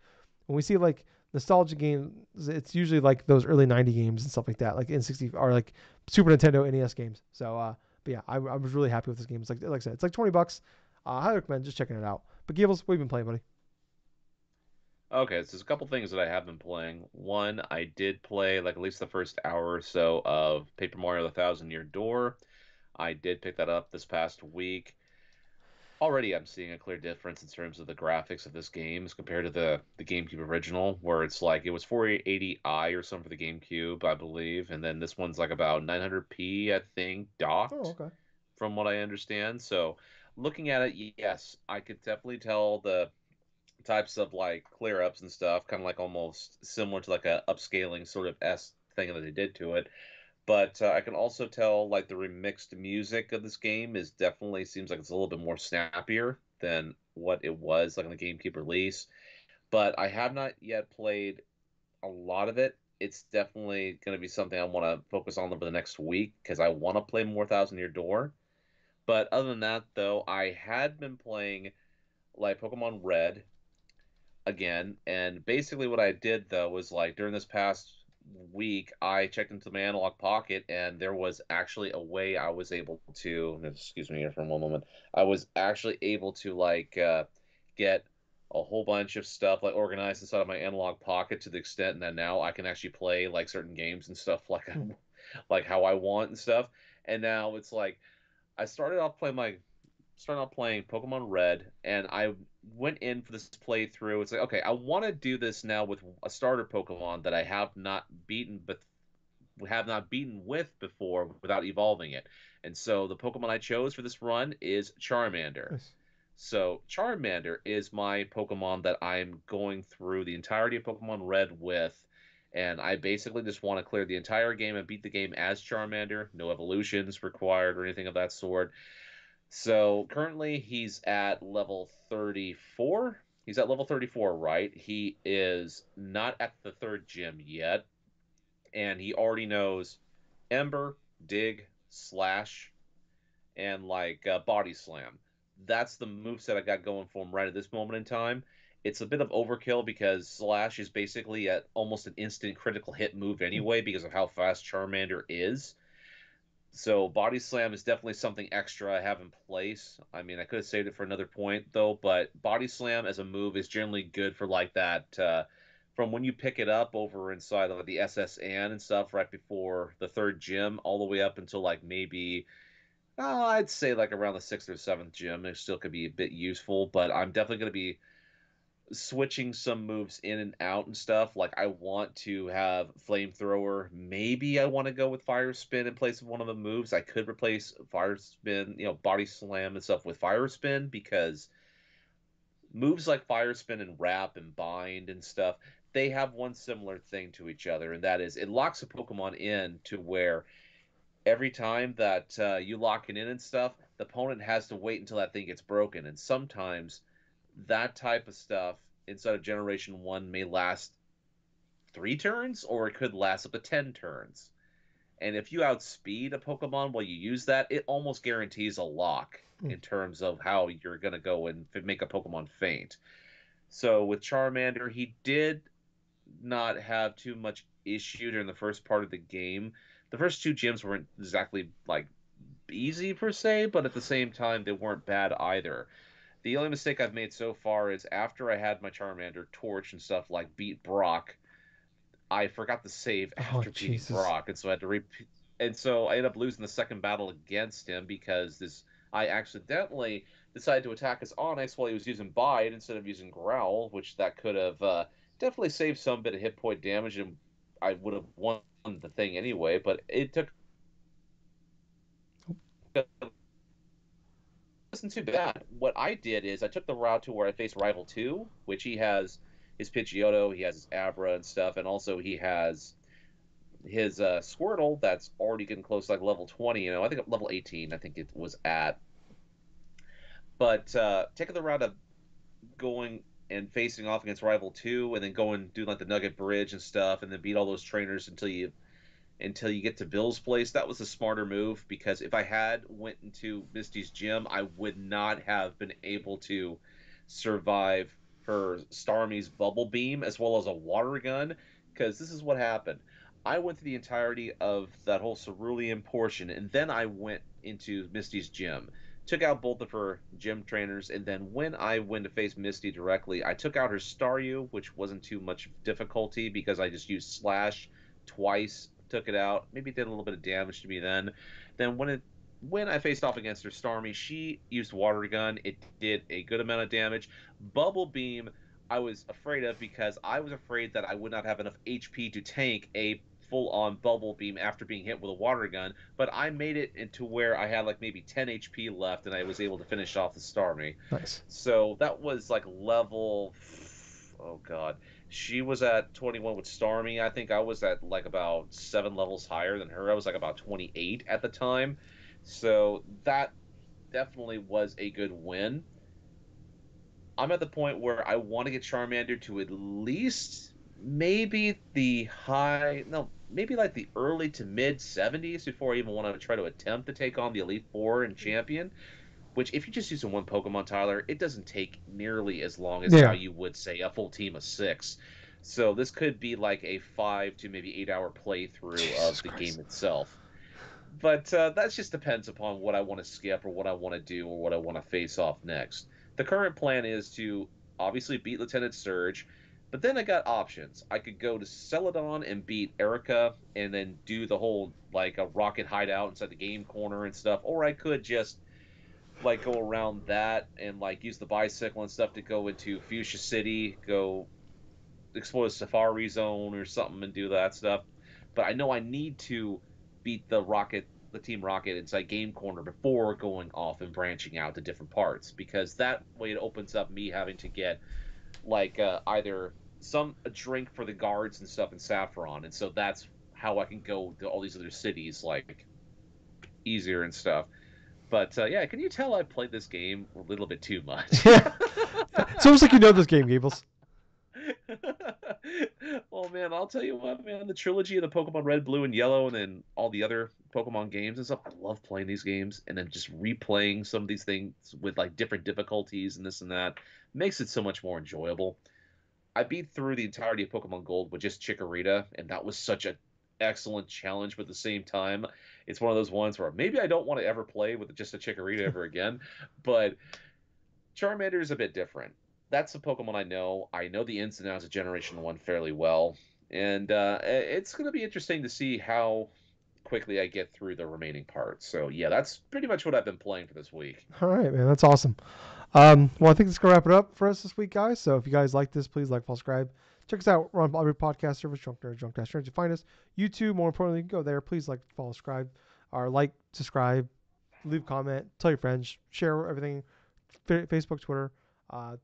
when we see like nostalgia games, it's usually like those early 90 games and stuff like that, like N60 or like Super Nintendo NES games. So but yeah, I was really happy with this game. It's like I said, it's like $20. I highly recommend just checking it out. But Gables, what have you been playing, buddy? Okay, so there's a couple things that I have been playing. One, I did play like at least the first hour or so of Paper Mario: The Thousand Year Door. I did pick that up this past week. Already, I'm seeing a clear difference in terms of the graphics of this game as compared to the GameCube original, where it's like it was 480i or something for the GameCube, I believe, and then this one's like about 900p, I think, Oh, docked, okay. from what I understand. So, looking at it, yes, I could definitely tell the types of like clear ups and stuff, kind of like almost similar to like a upscaling sort of S thing that they did to it. But I can also tell like the remixed music of this game is definitely seems like it's a little bit more snappier than what it was like on the GameCube release. But I have not yet played a lot of it. It's definitely going to be something I want to focus on over the next week because I want to play more Thousand Year Door. But other than that, though, I had been playing like Pokemon Red again, and basically what I did though was like during this past week, I checked into my analog pocket, and there was actually a way I was able to. Excuse me here for one moment. I was actually able to get a whole bunch of stuff like organized inside of my analog pocket to the extent that now I can actually play like certain games and stuff like Hmm. like how I want and stuff. And now it's like I started out playing Pokemon Red, and I went in for this playthrough. It's like, okay, I want to do this now with a starter Pokemon that I have not beaten with before without evolving it. And so the Pokemon I chose for this run is Charmander. Nice. So Charmander is my Pokemon that I'm going through the entirety of Pokemon Red with. And I basically just want to clear the entire game and beat the game as Charmander. No evolutions required or anything of that sort. So currently he's at level 34. He's at level 34, right? He is not at the third gym yet, and he already knows Ember, Dig, Slash, and Body Slam. That's the moveset I got going for him right at this moment in time. It's a bit of overkill because Slash is basically at almost an instant critical hit move Hmm. anyway because of how fast Charmander is. So body slam is definitely something extra I have in place. I mean, I could have saved it for another point though, but body slam as a move is generally good for like that from when you pick it up over inside of the SSN and stuff right before the third gym, all the way up until like maybe I'd say like around the sixth or seventh gym. It still could be a bit useful, but I'm definitely going to be switching some moves in and out and stuff. Like I want to have flamethrower. Maybe I want to go with fire spin in place of one of the moves. I could replace fire spin, body slam and stuff with fire spin because moves like fire spin and wrap and bind and stuff, they have one similar thing to each other, and that is it locks a Pokemon in to where every time that you lock it in and stuff, the opponent has to wait until that thing gets broken. And sometimes that type of stuff inside of Generation 1 may last 3 turns, or it could last up to 10 turns. And if you outspeed a Pokemon while you use that, it almost guarantees a lock Hmm. in terms of how you're going to go and make a Pokemon faint. So with Charmander, he did not have too much issue during the first part of the game. The first two gyms weren't exactly like easy per se, but at the same time, they weren't bad either. The only mistake I've made so far is after I had my Charmander torch and stuff like beat Brock, I forgot to save Oh after beating Jesus. Brock, and so I had to repeat. And so I ended up losing the second battle against him because this I accidentally decided to attack his Onyx while he was using Bide instead of using Growl, which that could have definitely saved some bit of hit point damage, and I would have won the thing anyway. But it took wasn't too bad. What I did is I took the route to where I faced Rival 2, which he has his Pidgeotto, he has his Abra and stuff, and also he has his Squirtle that's already getting close to like level 20, I think level 18, I think it was at. But taking the route of going and facing off against Rival 2 and then going do like the Nugget Bridge and stuff and then beat all those trainers until you get to Bill's place. That was a smarter move because if I had went into Misty's gym, I would not have been able to survive her Starmie's bubble beam as well as a water gun. Because this is what happened. I went through the entirety of that whole cerulean portion, and then I went into Misty's gym. Took out both of her gym trainers, and then when I went to face Misty directly, I took out her Staryu, which wasn't too much difficulty because I just used Slash twice, took it out. Maybe it did a little bit of damage to me then. Then when I faced off against her Starmie, she used Water Gun. It did a good amount of damage. Bubble Beam, I was afraid of because I was afraid that I would not have enough HP to tank a full on Bubble Beam after being hit with a Water Gun. But I made it into where I had like maybe 10 HP left and I was able to finish off the Starmie. Nice. So that was like level. Oh god, she was at 21 with Starmie. I think I was at like about 7 levels higher than her. I was like about 28 at the time. So that definitely was a good win. I'm at the point where I want to get Charmander to at least maybe the high, no, maybe like the early to mid 70s before I even want to try to attempt to take on the Elite Four and Champion. Which, if you're just using one Pokemon, Tyler, it doesn't take nearly as long as how Yeah. you would say a full team of six. So this could be like a 5 to maybe 8 hour playthrough Jesus of the Christ. game itself. But that just depends upon what I want to skip or what I want to do or what I want to face off next. The current plan is to obviously beat Lieutenant Surge, but then I got options. I could go to Celadon and beat Erica and then do the whole like a rocket hideout inside the game corner and stuff, or I could just like go around that and like use the bicycle and stuff to go into Fuchsia City, go explore the Safari Zone or something and do that stuff. But I know I need to beat the Team Rocket inside Game Corner before going off and branching out to different parts because that way it opens up me having to get like either some a drink for the guards and stuff in Saffron, and so that's how I can go to all these other cities like easier and stuff. But yeah, can you tell I played this game a little bit too much? Yeah. It's almost like you know this game, Gables. Oh man, I'll tell you what, man, the trilogy of the Pokemon Red, Blue, and Yellow, and then all the other Pokemon games and stuff. I love playing these games, and then just replaying some of these things with like different difficulties and this and that makes it so much more enjoyable. I beat through the entirety of Pokemon Gold with just Chikorita, and that was such an excellent challenge. But at the same time, it's one of those ones where maybe I don't want to ever play with just a Chikorita ever again. But Charmander is a bit different. That's a Pokemon I know. I know the ins and outs of Generation One fairly well, and it's going to be interesting to see how quickly I get through the remaining parts. So yeah, that's pretty much what I've been playing for this week. All right, man. That's awesome. Well, I think that's going to wrap it up for us this week, guys. So if you guys like this, please like, follow, subscribe. Check us out. We're on every podcast service, Drunk Nerds, Drunk Nerds. You find us. YouTube, more importantly, you can go there. Please like, follow, subscribe, or like, subscribe, leave a comment, tell your friends, share everything, Facebook, Twitter,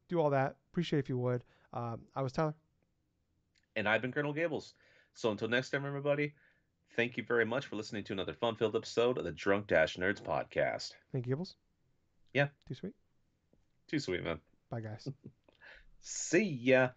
do all that. Appreciate it if you would. I was Tyler. And I've been Colonel Gables. So until next time, everybody, thank you very much for listening to another fun-filled episode of the Drunk Nerds podcast. Thank you, Gibbles. Yeah, Too sweet. too sweet, man. Bye, guys. See ya.